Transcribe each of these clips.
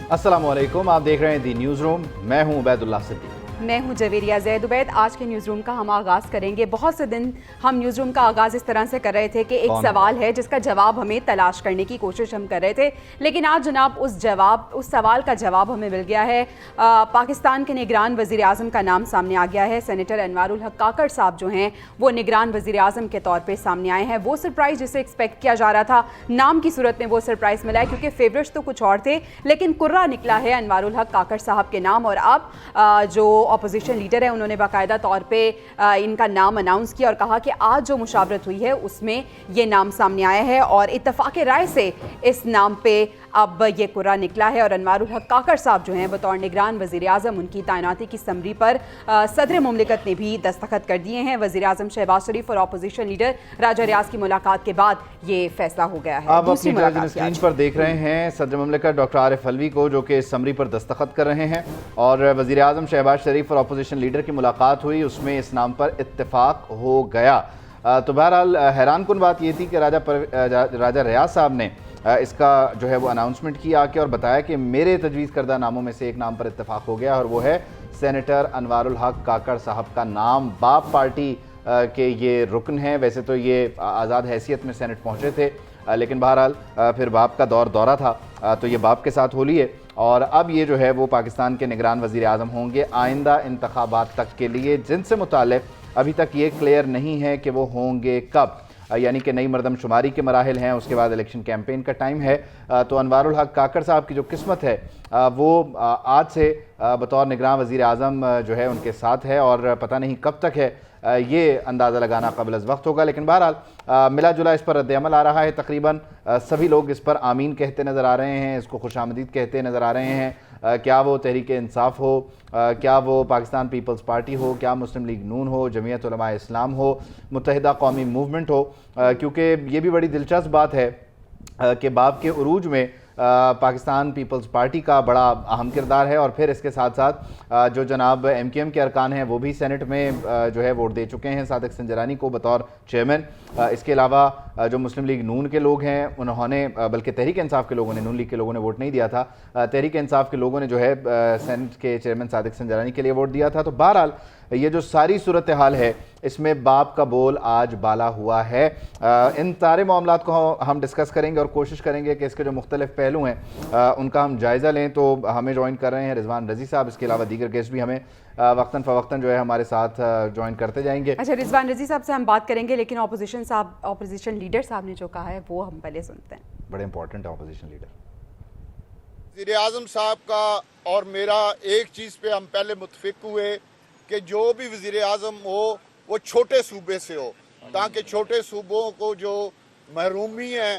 अस्सलाम वालेकुम, आप देख रहे हैं दी न्यूज़ रूम। मैं हूं उबैदुल्लाह सिद्दीकी। मैं हूं जवेरिया जैद उबैद। आज के न्यूज़ रूम का हम आगाज़ करेंगे। बहुत से दिन हम न्यूज़ रूम का आगाज़ इस तरह से कर रहे थे कि एक सवाल है जिसका जवाब हमें तलाश करने की कोशिश हम कर रहे थे, लेकिन आज जनाब उस सवाल का जवाब हमें मिल गया है। पाकिस्तान के निगरान वज़ीर आज़म का नाम सामने आ गया है। सेनेटर अनवारुल हक काकड़ साहब जो हैं वो निगरान वज़ीर आज़म के तौर पर सामने आए हैं। वो सरप्राइज़ जिसे एक्सपेक्ट किया जा रहा था, नाम की सूरत में वो सरप्राइज़ मिला है, क्योंकि फेवरेट्स तो कुछ और थे, लेकिन कुर्रा निकला है अनवारुल हक काकड़ साहब के नाम। और अब जो अपोजिशन लीडर है उन्होंने बाकायदा तौर पे इनका नाम अनाउंस किया और कहा कि आज जो मुशावरत हुई है उसमें ये नाम सामने आया है और इत्तफाक राय से इस नाम पे अब ये कुर्रा निकला है। और अनवारुल हक काकड़ साहब जो हैं बतौर निगरान वज़ीर आज़म, उनकी तैनाती की समरी पर सदर मुमलिकत ने भी दस्तखत कर दिए हैं। वज़ीर आज़म शहबाज शरीफ और अपोजिशन लीडर राजा रियाज की मुलाकात के बाद ये फैसला हो गया है। आप अपनी टेलीविजन स्क्रीन पर देख रहे हैं सदर मुमलिकत डॉक्टर आरिफ अलवी को, जो कि समरी पर दस्तखत कर रहे हैं। और वज़ीर आज़म शहबाज शरीफ और अपोजिशन लीडर की मुलाकात हुई, उसमें इस नाम पर इत्तेफाक हो गया। तो बहरहाल हैरान कुन बात यह थी कि राजा रियाज साहब ने इसका जो है वो अनाउंसमेंट किया आके और बताया कि मेरे तजवीज़ करदा नामों में से एक नाम पर इत्तेफाक हो गया और वो है सेनेटर अनवारुल हक काकड़ साहब का नाम। बाप पार्टी के ये रुकन हैं। वैसे तो ये आज़ाद हैसियत में सेनेट पहुँचे थे, लेकिन बहरहाल फिर बाप का दौरा था, तो ये बाप के साथ होली है। और अब ये जो है वो पाकिस्तान के निगरान वज़ीर आज़म होंगे आइंदा इंतखाबात तक के लिए, जिनसे मुताल्लिक़ अभी तक ये क्लियर नहीं है कि वो होंगे कब। यानी कि नई मरदमशुमारी के मराहिल हैं, उसके बाद इलेक्शन कैंपेन का टाइम है। तो अनवारुल हक काकड़ साहब की जो किस्मत है वो आज से बतौर निगरान वज़ीर आज़म जो है उनके साथ है और पता नहीं कब तक है, ये अंदाज़ा लगाना कबल अज़ वक्त होगा। लेकिन बहरहाल मिला जुला इस पर रद्द-ए-अमल आ रहा है। तकरीबन सभी लोग इस पर आमीन कहते नज़र आ रहे हैं, इसको खुशामदीद कहते नज़र आ रहे हैं। क्या वो तहरीक-ए-इंसाफ हो, क्या वो पाकिस्तान पीपल्स पार्टी हो, क्या मुस्लिम लीग नून हो, जमीयत उलमा इस्लाम हो, मुत्तहिदा कौमी मूवमेंट हो, क्योंकि ये भी बड़ी दिलचस्प बात है कि बाप के उरूज में पाकिस्तान पीपल्स पार्टी का बड़ा अहम किरदार है। और फिर इसके साथ साथ जो जनाब MKM के अरकान हैं वो भी सेनेट में जो है वोट दे चुके हैं सादिक संजरानी को बतौर चेयरमैन। इसके अलावा जो मुस्लिम लीग नून के लोग हैं उन्होंने, बल्कि तहरीक इंसाफ के लोगों ने, नून लीग के लोगों ने वोट नहीं दिया था, तहरीक इंसाफ के लोगों ने जो है सेनेट के चेयरमैन सादिक संजरानी के लिए वोट दिया था। तो बहरहाल ये जो सारी सूरत हाल है इसमें बाप का बोल आज बाला हुआ है। इन सारे मामलात को हम डिस्कस करेंगे और कोशिश करेंगे कि इसके जो मुख्तलिफ पहलू हैं उनका हम जायज़ा लें। तो हमें ज्वाइन कर रहे हैं रिजवान रज़ी साहब, इसके अलावा दीगर गेस्ट भी हमें वक्तन फ़वक्तन जो है हमारे साथ ज्वाइन करते जाएंगे। अच्छा, रिजवान रज़ी साहब से हम बात करेंगे, लेकिन अपोजिशन लीडर साहब ने जो कहा है वो हम पहले सुनते हैं। बड़े इंपॉर्टेंट है अपोजिशन लीडर। वज़ीर आज़म साहब का और मेरा एक चीज़ पे हम पहले मुत्तफ़िक हुए कि जो भी वज़ीर आज़म हो वो छोटे सूबे से हो, ताकि छोटे सूबों को जो महरूमी है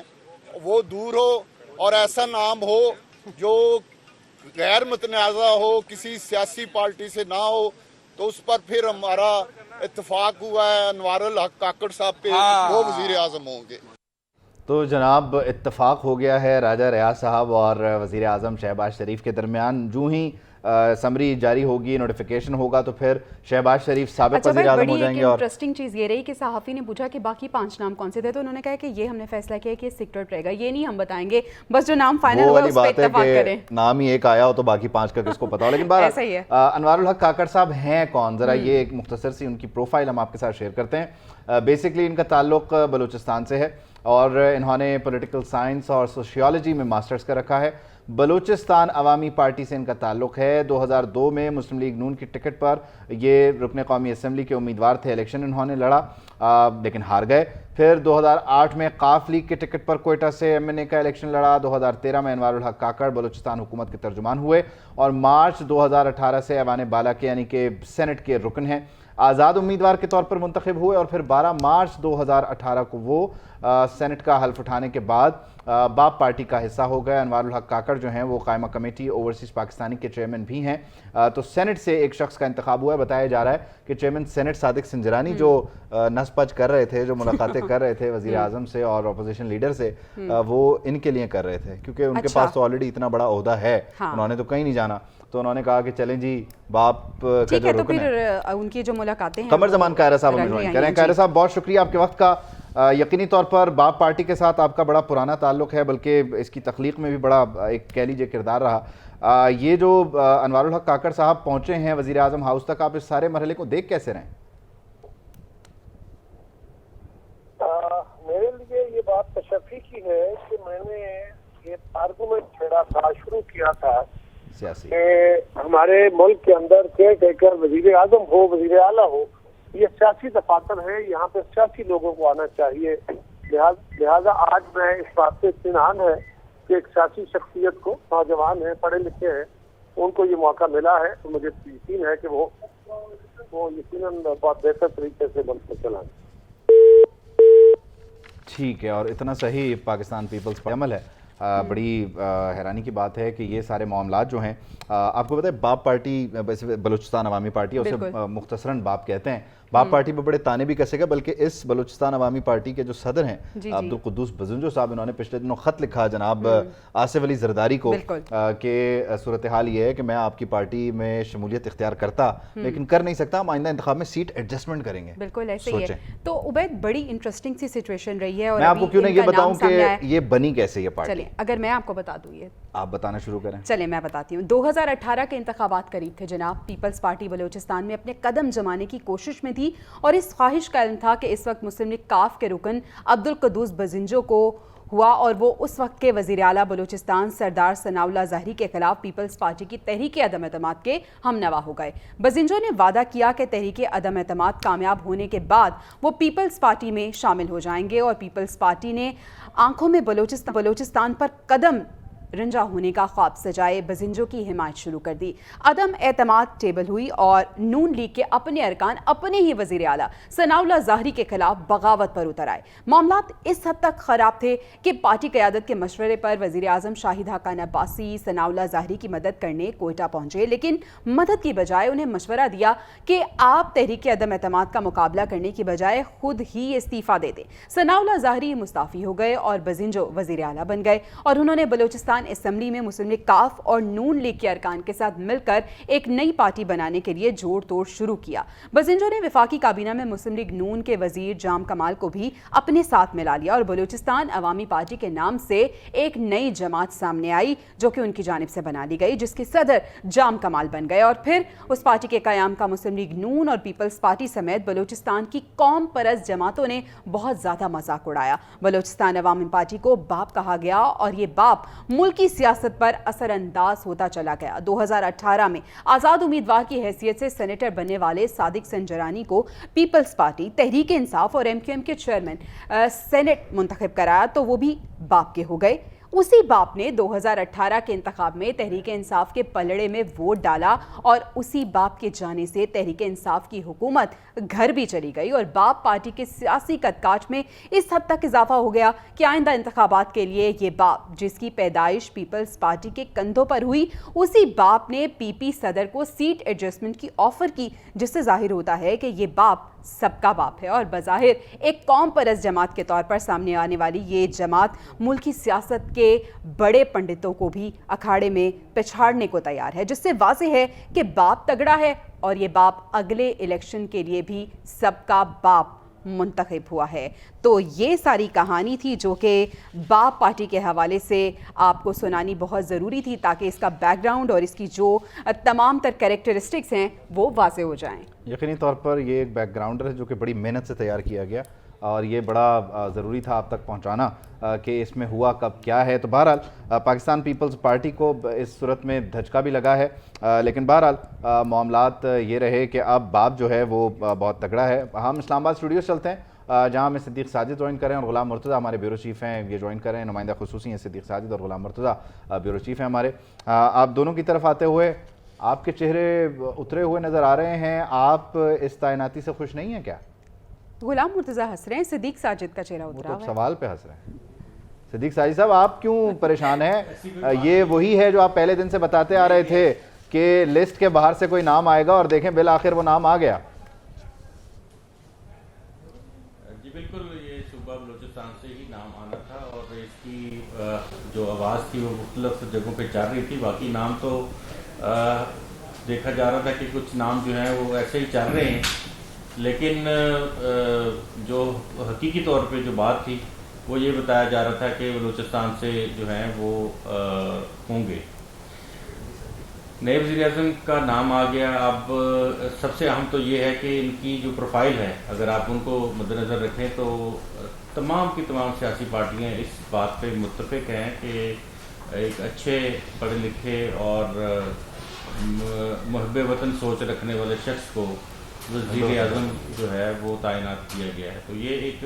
वो दूर हो और ऐसा नाम हो जो गैर मुतनाज़ा हो, किसी सियासी पार्टी से ना हो। तो उस पर फिर हमारा इत्तफाक हुआ है अनवारुल हक काकड़ साहब पे, वो वज़ीर आज़म होंगे। तो जनाब इत्तफाक हो गया है राजा रियाज साहब और वज़ीर आज़म शहबाज शरीफ के दरमियान। जूँ ही समरी जारी होगी, नोटिफिकेशन होगा, तो फिर शहबाज शरीफ साबिक़ वज़ीर आज़म हो जाएंगे। और इंटरेस्टिंग चीज़ ये रही कि सहाफ़ी ने पूछा कि बाकी 5 नाम कौन से थे, तो उन्होंने कहा कि ये हमने फैसला किया कि सीक्रेट रहेगा, ये नहीं हम बताएंगे, बस जो नाम फाइनल हुआ उस पे इत्तेफाक करें। नाम ही एक आया हो तो बाकी 5 का किसको पता हो। लेकिन ऐसा ही है। अनवारुल हक काकड़ साहब हैं कौन, ज़रा ये एक मुख्तसर सी उनकी प्रोफाइल हम आपके साथ शेयर करते हैं। बेसिकली इनका ताल्लुक बलूचिस्तान से है और इन्होंने पॉलिटिकल साइंस और सोशियोलॉजी में मास्टर्स कर रखा है। बलूचिस्तान अवामी पार्टी से इनका ताल्लुक़ है। 2002 में मुस्लिम लीग नून की टिकट पर ये रुकने कौमी असम्बली के उम्मीदवार थे, इलेक्शन इन्होंने लड़ा लेकिन हार गए। फिर 2008 में काफ लीग के टिकट पर कोयटा से MNA का इलेक्शन लड़ा। 2013 में अनवारुल हक काकड़ बलूचिस्तान हुकूमत के तर्जुमान हुए और मार्च 2018 से ऐवान बाला के यानी कि सेनेट के रुकन हैं, आज़ाद उम्मीदवार के तौर पर मुंतखब हुए। और फिर 12 मार्च 2018 को वो सेनेट का हल्फ उठाने के बाद बाप पार्टी का हिस्सा हो गए। अनवारुल हक काकड़ जो हैं वो कायमा कमेटी ओवरसीज़ पाकिस्तानी के चेयरमैन भी हैं। तो सेनेट से एक शख्स का इंतखाब हुआ है। बताया जा रहा है कि चेयरमैन सेनेट सादिक संजरानी जो नसपच कर रहे थे, जो मुलाकातें कर रहे थे वज़ीर आज़म से और अपोजिशन लीडर से, वो इनके लिए कर रहे थे क्योंकि उनके पास तो ऑलरेडी इतना बड़ा ओहदा है। उन्होंने तो कहीं नहीं जाना, तो उन्होंने कहा कि चलें जी बाप का जो रुकन है। उनकी जो मुलाकातें हैं कमर जमान कायरा साहब हमें ज्वाइन करें। कायरा साहब बहुत शुक्रिया आपके वक्त का। यकीनी तौर पर बाप पार्टी के साथ आपका बड़ा पुराना ताल्लुक है, बल्कि इसकी तख्लीक में भी बड़ा एक कह लीजिए किरदार रहा। ये जो अनवारुल हक काकड़ साहब पहुँचे हैं वज़ीर आज़म हाउस तक, आप इस सारे मरहले को देख कैसे रहें? मेरे लिए ये बात तशफ़ी की है कि मैंने ये आर्गूमेंट छेड़ा था, शुरू किया था कि हमारे मुल्क के अंदर केयर टेकर वज़ीर आज़म हो, वज़ीर आला हो, ये सियासी दफातर है, यहाँ पे सियासी लोगों को आना चाहिए। लिहाजा आज मैं इस बात से इत्मीनान है कि एक सियासी शख्सियत को, नौजवान है, पढ़े लिखे हैं, उनको ये मौका मिला है, तो मुझे यकीन है कि वो यकीनन बहुत बेहतर तरीके से मुल्क में चलाएं। ठीक है, और इतना सही पाकिस्तान पीपल्स पार्टी अमल है। बड़ी हैरानी की बात है कि ये सारे मामलात जो हैं, आपको पता है बाप पार्टी वैसे बलूचिस्तान अवामी पार्टी, उसे मुख्तसरन बाप कहते हैं। बाप पार्टी पर बड़े ताने भी कसेगा, बल्कि इस बलूचिस्तान अवामी पार्टी के जो सदर हैं अब्दुल कुद्दूस बजिंजो साहब, इन्होंने पिछले दिनों ख़त लिखा जनाब आसिफ अली जरदारी को कि सूरत हाल ये है कि मैं आपकी पार्टी में शमूलियत इख्तियार करता लेकिन कर नहीं सकता, हम आइंदा इंतखाब में सीट एडजस्टमेंट करेंगे। बिल्कुल ऐसे ही है। तो उबैद, बड़ी इंटरेस्टिंग सी सिचुएशन रही है, और मैं आपको क्यों नहीं ये बताऊं कि ये बनी कैसे ये पार्टी। चलिए, अगर मैं आपको बता दूं, ये आप बताना शुरू करें। चलिए मैं बताती हूँ। 2018 के इंतखाबात करीब थे जनाब। पीपल्स पार्टी बलूचिस्तान में अपने कदम जमाने की कोशिश में थी, और इस ख्वाहिश का इल्म था कि इस वक्त मुस्लिम लीग काफ के रुकन अब्दुल कुद्दूस बजिंजो को हुआ, और वो उस वक्त के वज़ीर आला बलूचिस्तान सरदार सनाउल्लाह ज़ाहरी के खिलाफ पीपल्स पार्टी की तहरीक अदम एतमाद के हमनवा हो गए। बजिंजो ने वादा किया कि तहरीक अदम एतमाद कामयाब होने के बाद वो पीपल्स पार्टी में शामिल हो जाएंगे, और पीपल्स पार्टी ने आंखों में बलूचिस्तान पर कदम रंजा होने का ख्वाब सजाए बजिंजो की हिमायत शुरू कर दी। अदम एतमाद टेबल हुई, और नून लीग के अपने अरकान अपने ही वज़ीर आला सनाउल्लाह ज़ाहरी के खिलाफ बगावत पर उतर आए। मामलात इस हद तक खराब थे कि पार्टी क़यादत के मशवरे पर वज़ीर आज़म शाहिद हक़ान अब्बासी सनाउल्लाह ज़ाहरी की मदद करने कोयटा पहुंचे, लेकिन मदद की बजाय उन्हें मशवरा दिया कि आप तहरीक अदम एतमाद का मुकाबला करने की बजाय खुद ही इस्तीफ़ा दे दें। सनाउल्लाह ज़ाहरी मुस्ताफ़ी हो गए और बजिंजो वज़ीर आला बन गए, और उन्होंने बलूचिस्तान असेंबली में मुस्लिम लीग काफ और नून लीग के अरकान के साथ मिलकर एक नई पार्टी बनाने के लिए जोड़ तोड़ शुरू किया। बजिंजो ने वफाकी काबीना में मुस्लिम लीग नून के वजीर जाम कमाल को भी अपने साथ मिला लिया, और बलूचिस्तान अवामी पार्टी के नाम से एक नई जमात सामने आई जो कि उनकी जानिब से बना ली गई, जिसके सदर जाम कमाल बन गए। और फिर उस पार्टी के कयाम का मुस्लिम लीग नून और पीपल्स पार्टी समेत बलूचिस्तान की कौम परस्त जमातों ने बहुत ज्यादा मजाक उड़ाया। बलूचिस्तान अवामी पार्टी को बाप कहा गया, और ये बाप मुल्क की सियासत पर असरअंदाज होता चला गया। 2018 में आजाद उम्मीदवार की हैसियत से सेनेटर बनने वाले सादिक संजरानी को पीपल्स पार्टी, तहरीक इंसाफ और एमक्यूएम के चेयरमैन सेनेट मुंतखब कराया, तो वो भी बाप के हो गए। उसी बाप ने 2018 के इंतखाब में तहरीक इंसाफ के पलड़े में वोट डाला, और उसी बाप के जाने से तहरीक इंसाफ की हुकूमत घर भी चली गई, और बाप पार्टी के सियासी कदकाठ में इस हद तक इजाफा हो गया कि आइंदा इंतखाबात के लिए ये बाप, जिसकी पैदाइश पीपल्स पार्टी के कंधों पर हुई, उसी बाप ने पीपी सदर को सीट एडजस्टमेंट की ऑफर की, जिससे जाहिर होता है कि ये बाप सबका बाप है, और बज़ाहिर एक कौम परस्त जमात के तौर पर सामने आने वाली ये जमात मुल्क की सियासत के बड़े पंडितों को भी अखाड़े में पिछाड़ने को तैयार है, जिससे वाज़ेह है कि बाप तगड़ा है, और ये बाप अगले इलेक्शन के लिए भी सबका बाप मुंतखब हुआ है। तो ये सारी कहानी थी जो कि बाप पार्टी के हवाले से आपको सुनानी बहुत ज़रूरी थी, ताकि इसका बैकग्राउंड और इसकी जो तमाम तर कैरेक्टरिस्टिक्स हैं वो वाज़े हो जाएं। यकीनी तौर पर ये एक बैकग्राउंडर है जो कि बड़ी मेहनत से तैयार किया गया, और ये बड़ा ज़रूरी था आप तक पहुंचाना कि इसमें हुआ कब क्या है। तो बहरहाल पाकिस्तान पीपल्स पार्टी को इस सूरत में धचका भी लगा है, लेकिन बहरहाल मामलात ये रहे कि अब बाप जो है वो बहुत तगड़ा है। हम इस्लामाबाद स्टूडियो चलते हैं, जहाँ हमें सिद्दीक़ साजिद ज्वाइन करें और ग़ुलाम मुर्तज़ा हमारे ब्यूरो चीफ़ हैं, ये ज्वाइन करें। नुमाइंदा खुसूसी हैं सिद्दीक़ साजिद, और ग़ुलाम मुर्तज़ा ब्यूरो चीफ़ हैं हमारे। आप दोनों की तरफ आते हुए आपके चेहरे उतरे हुए नज़र आ रहे हैं, आप इस तैनाती से खुश नहीं हैं क्या? गुलाम मुर्तज़ा हंस रहे हैं, सिद्दीक़ साजिद का चेहरा उतरा हुआ है। सवाल पे हंस रहे हैं। सिद्दीक़ साजिद साहब, आप क्यों परेशान हैं? ये वही है जो आप पहले दिन से बताते आ रहे थे कि लिस्ट के बाहर से कोई नाम आएगा, और देखें बिल आखिर वो नाम आ गया। जी बिल्कुल, ये सूबा बलूचिस्तान से ही नाम आना था, और इसकी जो आवाज़ थी वो मुख्तलिफ जगहों पे चल रही थी। बाकी नाम तो देखा जा रहा था कि कुछ नाम जो हैं वो ऐसे ही चल रहे हैं, लेकिन जो हकीकत हकीकी तौर पे जो बात थी वो ये बताया जा रहा था कि बलूचिस्तान से जो हैं वो होंगे। नए वज़ीर-ए-आज़म का नाम आ गया। अब सबसे अहम तो ये है कि इनकी जो प्रोफाइल है, अगर आप उनको मद्देनज़र रखें तो तमाम की तमाम सियासी पार्टियां इस बात पे मुत्तफ़िक़ हैं कि एक अच्छे पढ़े लिखे और मुहब्बे वतन सोच रखने वाले शख्स को वज़ीर-ए-आज़म जो है वो तैनात किया गया है। तो ये एक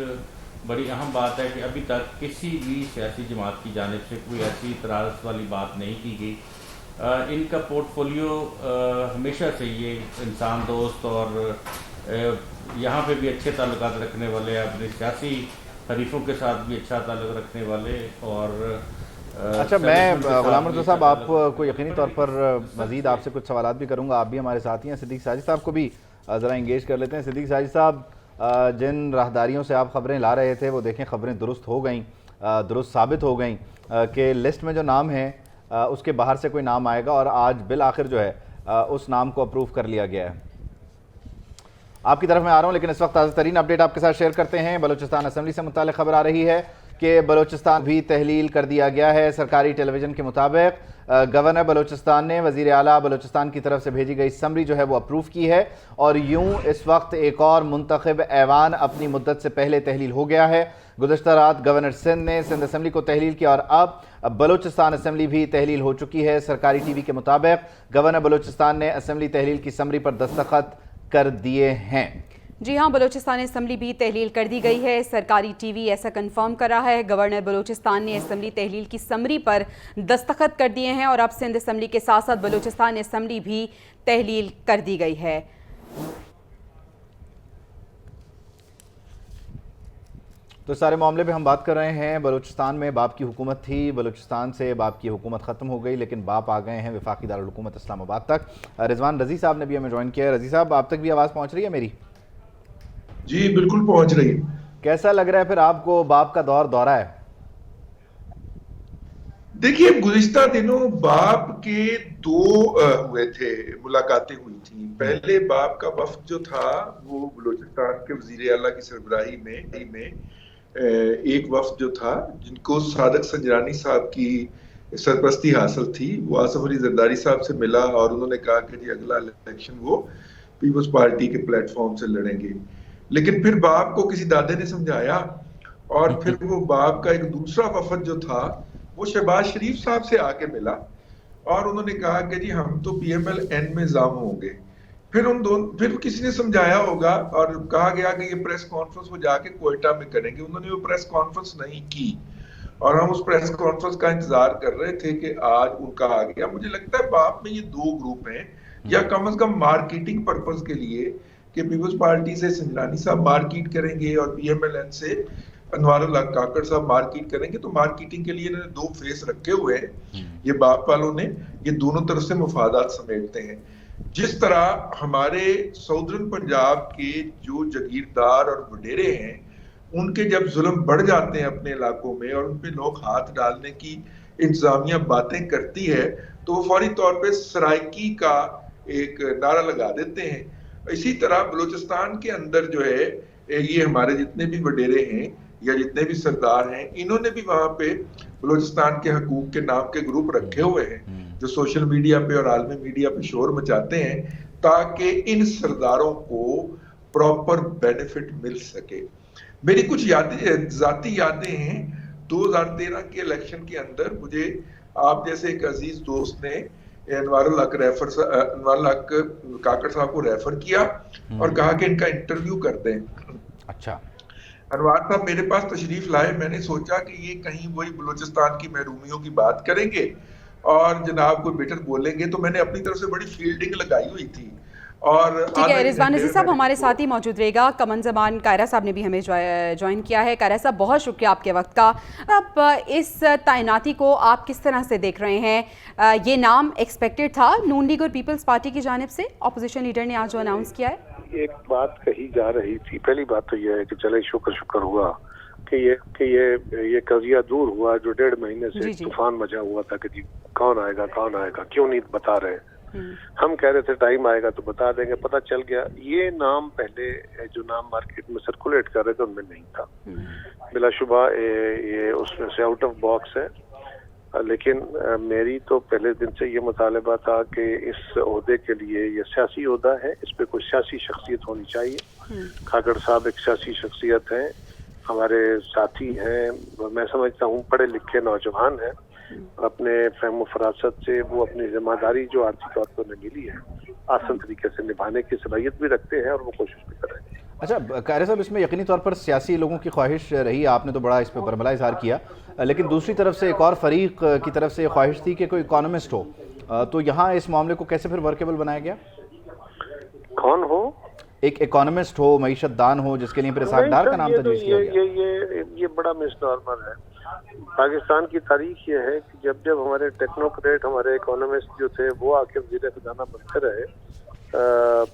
बड़ी अहम बात है कि अभी तक किसी भी सियासी जमात की जानिब से कोई ऐसी इतराज़ वाली बात नहीं की गई। इनका पोर्टफोलियो हमेशा से ये इंसान दोस्त और यहाँ पे भी अच्छे ताल्लुकात रखने वाले, अपने सियासी हरीफों के साथ भी अच्छा ताल्लुक रखने वाले और अच्छा, मैं गुलाम रज़ा साहब आपको यकीनी तौर पर मज़ीद आपसे कुछ सवालात भी करूँगा। आप भी हमारे साथी हैं। सिद्दीक़ साजिद साहब को भी ज़रा इंगेज कर लेते हैं। सिद्दीक़ साजिद साहब, जिन राहदारियों से आप ख़बरें ला रहे थे वो देखें ख़बरें दुरुस्त हो गई, दुरुस्त साबित हो गई कि लिस्ट में जो नाम है उसके बाहर से कोई नाम आएगा और आज बिल आखिर जो है उस नाम को अप्रूव कर लिया गया है। आपकी तरफ मैं आ रहा हूँ, लेकिन इस वक्त ताज़ा तरीन अपडेट आपके साथ शेयर करते हैं। बलूचिस्तान असम्बली से मुताल्लिक़ खबर आ रही है कि बलूचिस्तान भी तहलील कर दिया गया है। सरकारी टेलीविज़न के मुताबिक गवर्नर बलूचिस्तान ने वज़ीर आला बलूचिस्तान की तरफ से भेजी गई समरी जो है वो अप्रूव की है और यूँ इस वक्त एक और मुंतखब ऐवान अपनी मुद्दत से पहले तहलील हो गया है। गुज़श्ता रात गवर्नर सिंध ने सिंध असम्बली को तहलील किया और अब बलूचिस्तान असम्बली भी तहलील हो चुकी है। सरकारी टीवी के मुताबिक गवर्नर बलूचिस्तान ने असम्बली तहलील की समरी पर दस्तखत कर दिए हैं। जी हाँ, बलूचिस्तान असम्बली भी तहलील कर दी गई है। सरकारी टीवी ऐसा कंफर्म कर रहा है। गवर्नर बलूचिस्तान ने असम्बली तहलील की समरी पर दस्तखत कर दिए हैं और अब सिंध असम्बली के साथ साथ बलूचिस्तान असम्बली भी तहलील कर दी गई है। तो सारे मामले पे हम बात कर रहे हैं। बलूचिस्तान में बाप की हुकूमत थी, बलूचिस्तान से बाप की हुकूमत ख़त्म हो गई, लेकिन बाप आ गए हैं वफाकी दारुल हुकूमत इस्लामाबाद तक। रिजवान रज़ी साहब ने भी हमें ज्वाइन किया है। रज़ी साहब, आप तक भी आवाज़ पहुँच रही है मेरी? जी बिल्कुल पहुंच रही है। कैसा लग रहा है फिर आपको बाप का दौरा है? देखिए, गुज़िश्ता दिनों बाप के दो हुए थे, मुलाकातें हुई थी। पहले बाप का वफ्द जो था वो बलूचिस्तान के वज़ीर आला की सरबराही में एक वफ्द जो था जिनको सादक संजरानी साहब की सरपरस्ती हासिल थी, वो आसिफ अली जरदारी साहब से मिला और उन्होंने कहा कि जी अगला इलेक्शन वो पीपल्स पार्टी के प्लेटफॉर्म से लड़ेंगे। लेकिन फिर बाप को किसी दादे ने समझाया और फिर वो बाप का एक दूसरा वफद जो था वो शहबाज शरीफ साहब से आके मिला और उन्होंने कहा कि जी हम तो PMLN में जाम होंगे। फिर किसी ने समझाया होगा और कहा गया कि ये प्रेस कॉन्फ्रेंस वो जाके कोयटा में करेंगे। उन्होंने वो प्रेस कॉन्फ्रेंस नहीं की और हम उस प्रेस कॉन्फ्रेंस का इंतजार कर रहे थे कि आज उनका आ गया। मुझे लगता है बाप में ये दो ग्रुप हैं, या कम से कम मार्केटिंग पर्पस के लिए कि पीपल्स पार्टी से संजरानी साहब मार्केट करेंगे और PMLN से अनवारुल हक काकड़ साहब मार्केट करेंगे। तो मार्केटिंग के लिए इन्होंने दो फेस रखे हुए हैं। ये बाप वालों ने ये दोनों तरफ से मुफादात समेटते हैं। जिस तरह हमारे साउदर्न पंजाब के जो जागीरदार और वडेरे हैं, उनके जब जुल्म बढ़ जाते हैं अपने इलाकों में और उन पे लोग हाथ डालने की इंतजामिया बातें करती है तो वो फौरी तौर पे सराइकी का एक नारा लगा देते हैं। इसी तरह बलूचिस्तान के अंदर जो है ये हमारे जितने भी वडेरे हैं या जितने भी सरदार हैं, इन्होंने भी वहां पे बलूचिस्तान के हकूक के नाम के ग्रुप रखे हुए हैं जो सोशल मीडिया पे और आलमी मीडिया पे शोर मचाते हैं ताकि इन सरदारों को प्रॉपर बेनिफिट मिल सके। मेरी कुछ जाती यादें हैं 2013 के इलेक्शन के अंदर। मुझे आप जैसे एक अजीज दोस्त ने अनवारुल हक काकड़ साहब को रेफर किया और कहा कि इनका इंटरव्यू कर दें। अच्छा, अनवार साहब मेरे पास तशरीफ लाए। मैंने सोचा कि ये कहीं वही बलूचिस्तान की महरूमियों की बात करेंगे और जनाब को बेटर बोलेंगे, तो मैंने अपनी तरफ से बड़ी फील्डिंग लगाई हुई थी। और ठीक है, रिजवान रज़ी साहब हमारे साथ ही मौजूद रहेगा। कमन ज़मान कायरा साहब ने भी हमें ज्वाइन किया है। कायरा साहब, बहुत शुक्रिया आपके वक्त का। अब इस तैनाती को आप किस तरह से देख रहे हैं? ये नाम एक्सपेक्टेड था नून लीग और पीपल्स पार्टी की जानिब से? अपोजिशन लीडर ने आज जो अनाउंस किया है, एक बात कही जा रही थी। पहली बात तो यह है कि चले शुक्र हुआ कि ये कजिया दूर हुआ जो 1.5 महीने से तूफान मचा हुआ था कि जी कौन आएगा क्यों नहीं बता रहे। हम कह रहे थे टाइम आएगा तो बता देंगे, पता चल गया ये नाम पहले जो नाम मार्केट में सर्कुलेट कर रहे थे उनमें नहीं था। बिलाशुबा ये उसमें से आउट ऑफ बॉक्स है, लेकिन मेरी तो पहले दिन से ये मुतालबा था कि इस ओहदे के लिए ये सियासी ओहदा है, इस पे कोई सियासी शख्सियत होनी चाहिए। खागड़ साहब एक सियासी शख्सियत हैं, हमारे साथी हैं, मैं समझता हूँ पढ़े लिखे नौजवान हैं, अपने फहम फरासत से वो अपनी जिम्मेदारी जो आर्थिक तौर पर उन्हें मिली है आसान तरीके से निभाने की सलाहियत भी रखते हैं और वो कोशिश भी कर रहे हैं। अच्छा कारी साहब, इसमें यकीनी तौर पर सियासी लोगों की ख्वाहिश रही, आपने तो बड़ा इस पर बरमला इजहार किया, लेकिन दूसरी तरफ से एक और फरीक की तरफ से ख्वाहिश थी कि कोई इकोनॉमिस्ट हो, तो यहाँ इस मामले को कैसे फिर वर्केबल बनाया गया? कौन हो? एक इकोनॉमिस्ट हो, मईशत दान हो, जिसके लिए फिर इसहाक डार का नाम तजवीज़ किया गया। ये बड़ा मिसनॉर्मल है। पाकिस्तान की तारीख ये है कि जब जब हमारे टेक्नोक्रेट, हमारे इकोनॉमिस्ट जो थे वो आके वज़ीर ख़जाना बनते रहे,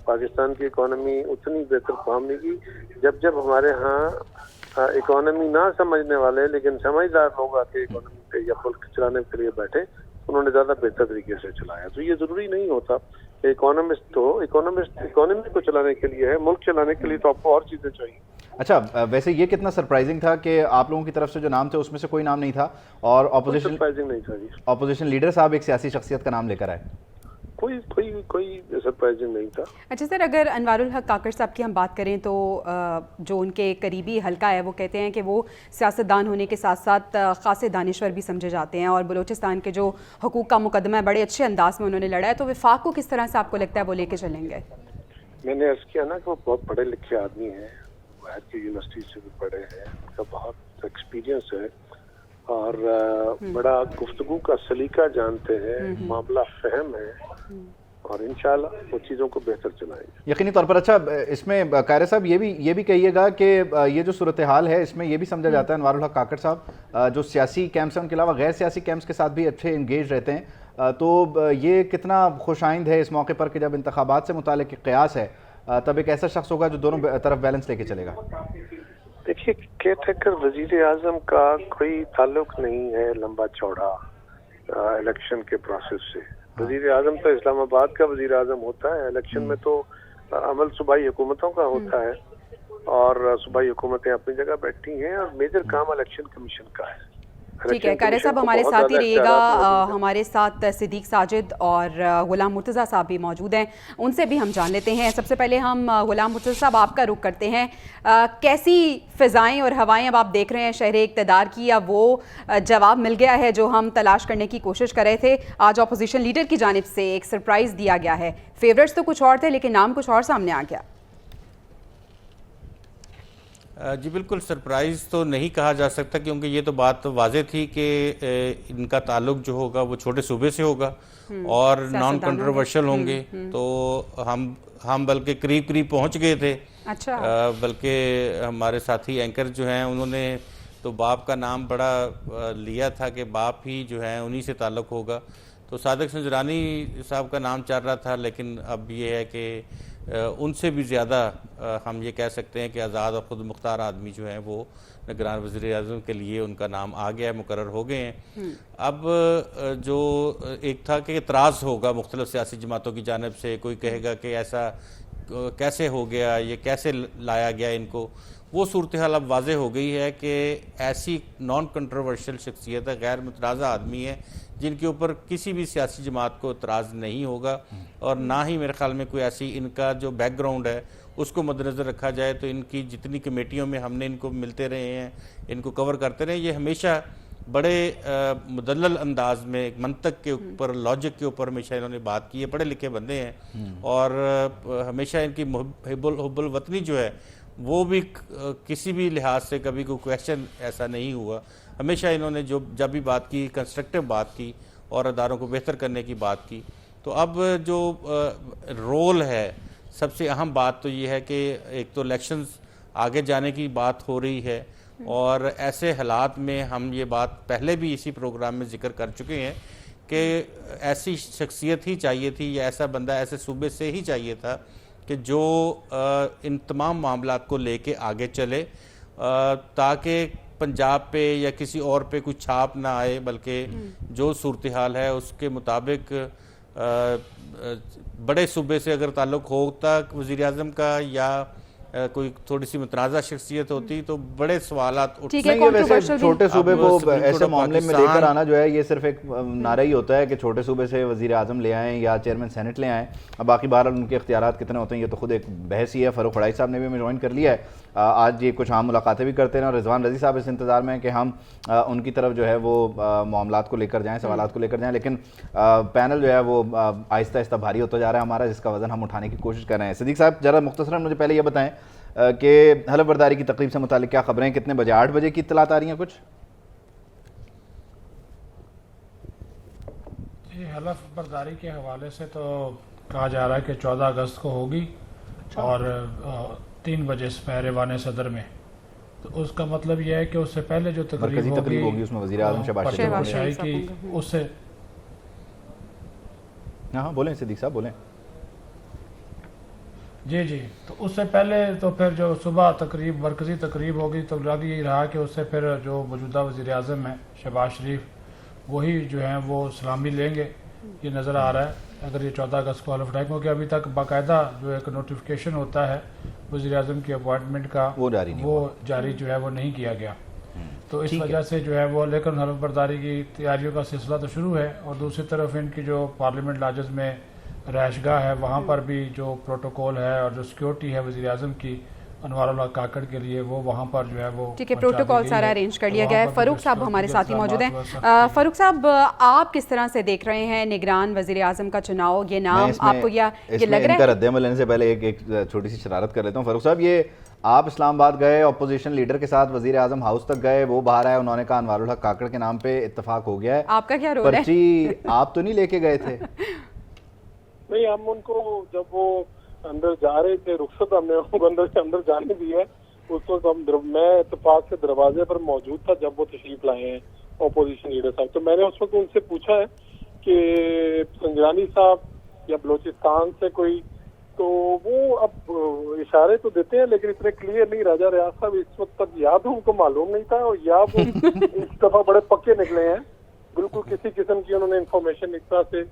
पाकिस्तान की इकोनॉमी उतनी बेहतर काम नहीं की। जब जब हमारे यहाँ इकोनॉमी ना समझने वाले लेकिन समझदार लोग आके इकोनॉमी पे या मुल्क चलाने के लिए बैठे, उन्होंने ज़्यादा बेहतर तरीके से चलाया। तो ये ज़रूरी नहीं होता कि इकोनॉमिस्ट इकोनॉमी को चलाने के लिए है, मुल्क चलाने के लिए तो आपको और चीज़ें चाहिए। अच्छा, वैसे ये कितना सरप्राइजिंग था कि आप लोगों की तरफ से जो नाम थे उसमें से कोई नाम नहीं था और सरप्राइजिंग नहीं था जी। ऑपोजिशन लीडर साहब एक सियासी शख्सियत का नाम लेकर आए, कोई सरप्राइजिंग नहीं था। अच्छा सर, अगर अनवारुल हक काकड़ साहब की हम बात करें तो जो उनके करीबी हल्का है वो कहते हैं कि वो सियासतदान होने के साथ साथ खासे दानिश्वर भी समझे जाते हैं और बलूचिस्तान के जो हुकूक का मुकदमा है बड़े अच्छे अंदाज में उन्होंने लड़ा है, तो विफाक को किस तरह से आपको लगता है वो लेके चलेंगे? मैंने अर्ज किया ना कि वो बहुत पढ़े लिखे आदमी हैं, यूनिवर्सिटी से भी पढ़े हैं, उनका बहुत एक्सपीरियंस है और बड़ा गुफ्तगू का सलीका जानते हैं, मामला फहम है और इंशाल्लाह वो चीज़ों को बेहतर चलाएंगे यकीनी तौर पर। अच्छा, इसमें कायरे साहब ये भी कहिएगा कि ये जो सूरत हाल है इसमें ये भी समझा जाता है अनवारुल हक काकड़ साहब जो सियासी कैंप्स हैं उनके अलावा गैर सियासी कैंप्स के साथ भी अच्छे इंगेज रहते हैं, तो ये कितना खुशाइंद है इस मौके पर कि जब इंतखाबात से मुतालिक क़यास है तब एक ऐसा शख्स होगा जो दोनों तरफ बैलेंस लेके चलेगा। देखिए, केयरटेकर वजीर आजम का कोई ताल्लुक नहीं है लंबा चौड़ा इलेक्शन के प्रोसेस से। वजीर आजम तो इस्लामाबाद का वजीर आजम होता है, इलेक्शन में तो अमल सूबाई हुकूमतों का होता है और सूबाई हुकूमतें अपनी जगह बैठी हैं और मेजर काम इलेक्शन कमीशन का है। ठीक है, कारे साहब हमारे साथ ही रहिएगा। हमारे साथ सिद्दीक साजिद और गुलाम मुर्तज़ा साहब भी मौजूद हैं, उनसे भी हम जान लेते हैं। सबसे पहले हम गुलाम मुर्तज़ा साहब आपका रुख करते हैं, कैसी फ़िज़ाएँ और हवाएं अब आप देख रहे हैं शहर इक़्तिदार की, या वो जवाब मिल गया है जो हम तलाश करने की कोशिश कर रहे थे? आज अपोजिशन लीडर की जानिब से एक सरप्राइज़ दिया गया है, फेवरेट्स तो कुछ और थे लेकिन नाम कुछ और सामने आ गया। जी बिल्कुल, सरप्राइज़ तो नहीं कहा जा सकता क्योंकि ये तो बात वाज़े थी कि इनका ताल्लुक जो होगा वो छोटे सूबे से होगा और नॉन कंट्रोवर्शियल होंगे, तो हम बल्कि करीब करीब पहुंच गए थे। अच्छा, बल्कि हमारे साथी एंकर जो हैं उन्होंने तो बाप का नाम बड़ा लिया था कि बाप ही जो है उन्हीं से ताल्लुक होगा, तो सादिक संजरानी साहब का नाम चल रहा था, लेकिन अब ये है कि उनसे भी ज़्यादा हम ये कह सकते हैं कि आज़ाद और ख़ुद मुख्तार आदमी जो हैं वो निगरान वज़ीर आज़म के लिए उनका नाम आ गया है, मुकर्रर हो गए हैं। अब जो एक था कि एतराज़ होगा मुख्तलिफ़ सियासी जमातों की जानिब से, कोई कहेगा कि ऐसा कैसे हो गया, ये कैसे लाया गया इनको, वो सूरत हाल अब वाज़े हो गई है कि ऐसी नॉन कंट्रोवर्शियल शख्सियत है, गैर मुतनाज़ा आदमी है जिनके ऊपर किसी भी सियासी जमात को एतराज़ नहीं होगा और ना ही मेरे ख्याल में कोई ऐसी इनका जो बैकग्राउंड है उसको मद्देनज़र रखा जाए तो इनकी जितनी कमेटियों में हमने इनको मिलते रहे हैं, इनको कवर करते रहे, ये हमेशा बड़े मुदल्लल अंदाज में एक मंतक के ऊपर, लॉजिक के ऊपर हमेशा इन्होंने बात की है। पढ़े लिखे बंदे हैं और हमेशा इनकी हुब्बुल वतनी जो है वो भी किसी भी लिहाज से कभी कोई क्वेश्चन ऐसा नहीं हुआ। हमेशा इन्होंने जब भी बात की कंस्ट्रक्टिव बात की और अदारों को बेहतर करने की बात की। तो अब जो रोल है, सबसे अहम बात तो ये है कि एक तो इलेक्शंस आगे जाने की बात हो रही है और ऐसे हालात में हम ये बात पहले भी इसी प्रोग्राम में जिक्र कर चुके हैं कि ऐसी शख्सियत ही चाहिए थी या ऐसा बंदा ऐसे सूबे से ही चाहिए था कि जो इन तमाम मामलात को लेके आगे चले, ताकि पंजाब पे या किसी और पे कुछ छाप ना आए, बल्कि जो सूरत हाल है उसके मुताबिक बड़े सूबे से अगर ताल्लुक़ होता वज़ीर आज़म का या कोई थोड़ी सी मुतनाज़ा शख्सियत होती तो बड़े सवालात उठते। वैसे छोटे सूबे को ऐसे मामले में लेकर आना जो है ये सिर्फ एक नारा ही होता है कि छोटे सूबे से वज़ीर आज़म ले आएँ या चेयरमैन सेनेट ले आएँ। अब बाकी बहरहाल उनके इख्तियारात कितने होते हैं ये तो खुद एक बहस ही है। फ़ारूक वड़ाई साहब ने भी हमें ज्वाइन कर लिया है। आज ये कुछ आम मुलाकातें भी करते हैं और रिजवान रज़ी साहब इस इंतज़ार में हैं कि हम उनकी तरफ जो है वो मामलात को लेकर जाएँ, सवालात को लेकर जाएँ। लेकिन पैनल जो है वो आहिस्ता आहिस्ता भारी होता जा रहा है हमारा, जिसका वज़न हम उठाने की कोशिश कर रहे हैं। सिद्दीक़ साहब ज़रा मुख्तसरन मुझे पहले ये बताएं कि हलफ बर्दारी की तकरीब से मुतालिक क्या खबरें, कितने बजे? 8 बजे की इत्तलात आ रही हैं कुछ? जी, हलफ बर्दारी के हवाले से तो कहा जा रहा है कि 14 अगस्त को होगी और 3 बजे सफेर सदर में। तो उसका मतलब यह है कि उससे पहले जो तकरीब होगी उसमें वज़ीर आज़म शहबाज शरीफ की उससे। हाँ बोलें सिद्दीक़ साहब बोलें। जी जी, तो उससे पहले तो फिर जो सुबह तकरीब मरकज़ी तकरीब होगी तो लग यही रहा कि उससे फिर जो मौजूदा वज़ीर आज़म है शहबाज शरीफ वही जो हैं वो सलामी लेंगे, ये नज़र आ रहा है। अगर ये 14 अगस्त को हलफ उठाएं, क्योंकि अभी तक बाकायदा जो एक नोटिफिकेशन होता है वज़ीर आज़म की अपॉइंटमेंट का वो जारी जो है वो नहीं किया गया। तो इस वजह से जो है वो, लेकिन हलफ बर्दारी की तैयारियों का सिलसिला तो शुरू है। और दूसरी तरफ इनकी जो पार्लियामेंट लाजज में रहायशगाह है वहाँ पर भी जो प्रोटोकॉल है और जो सिक्योरिटी है वज़ीर आज़म की अनवारुल्लाह काकड़ के लिए वो वहाँ पर जो है वो ठीक है, प्रोटोकॉल सारा अरेंज कर लिया गया है। फ़ारूक साहब हमारे साथ ही मौजूद हैं। फ़ारूक साहब, आप किस तरह से देख रहे हैं निगरान वज़ीर आज़म का चुनाव? ये नाम आपको ये लग रहा है? रद्द अमल लेने से पहले एक छोटी सी शरारत कर लेता हूँ। फ़ारूक साहब, ये आप इस्लामाबाद गए, अपोजिशन लीडर के साथ वज़ीर आज़म हाउस तक गए, वो बाहर आए, उन्होंने कहा अनवारुल्लाह काकड़ के नाम पे इत्तेफाक हो गया है, आपका क्या रोल है? पर्ची आप तो नहीं लेके गए थे? नहीं, हम उनको जब वो अंदर जा रहे थे रुखसत हमने उनको अंदर जाने दिया। उस वक्त मैं इत्तेफाक से दरवाजे पर मौजूद था जब वो तशरीफ लाए हैं अपोजिशन लीडर साहब। तो मैंने उस वक्त उनसे पूछा है कि संजरानी साहब या बलोचिस्तान से कोई, तो वो अब इशारे तो देते हैं लेकिन इतने क्लियर नहीं। राजा रियाज साहब इस वक्त तक या तो उनको मालूम नहीं था और या वो इस दफा बड़े पक्के निकले हैं, बिल्कुल किसी किस्म की उन्होंने इंफॉर्मेशन इस तरह से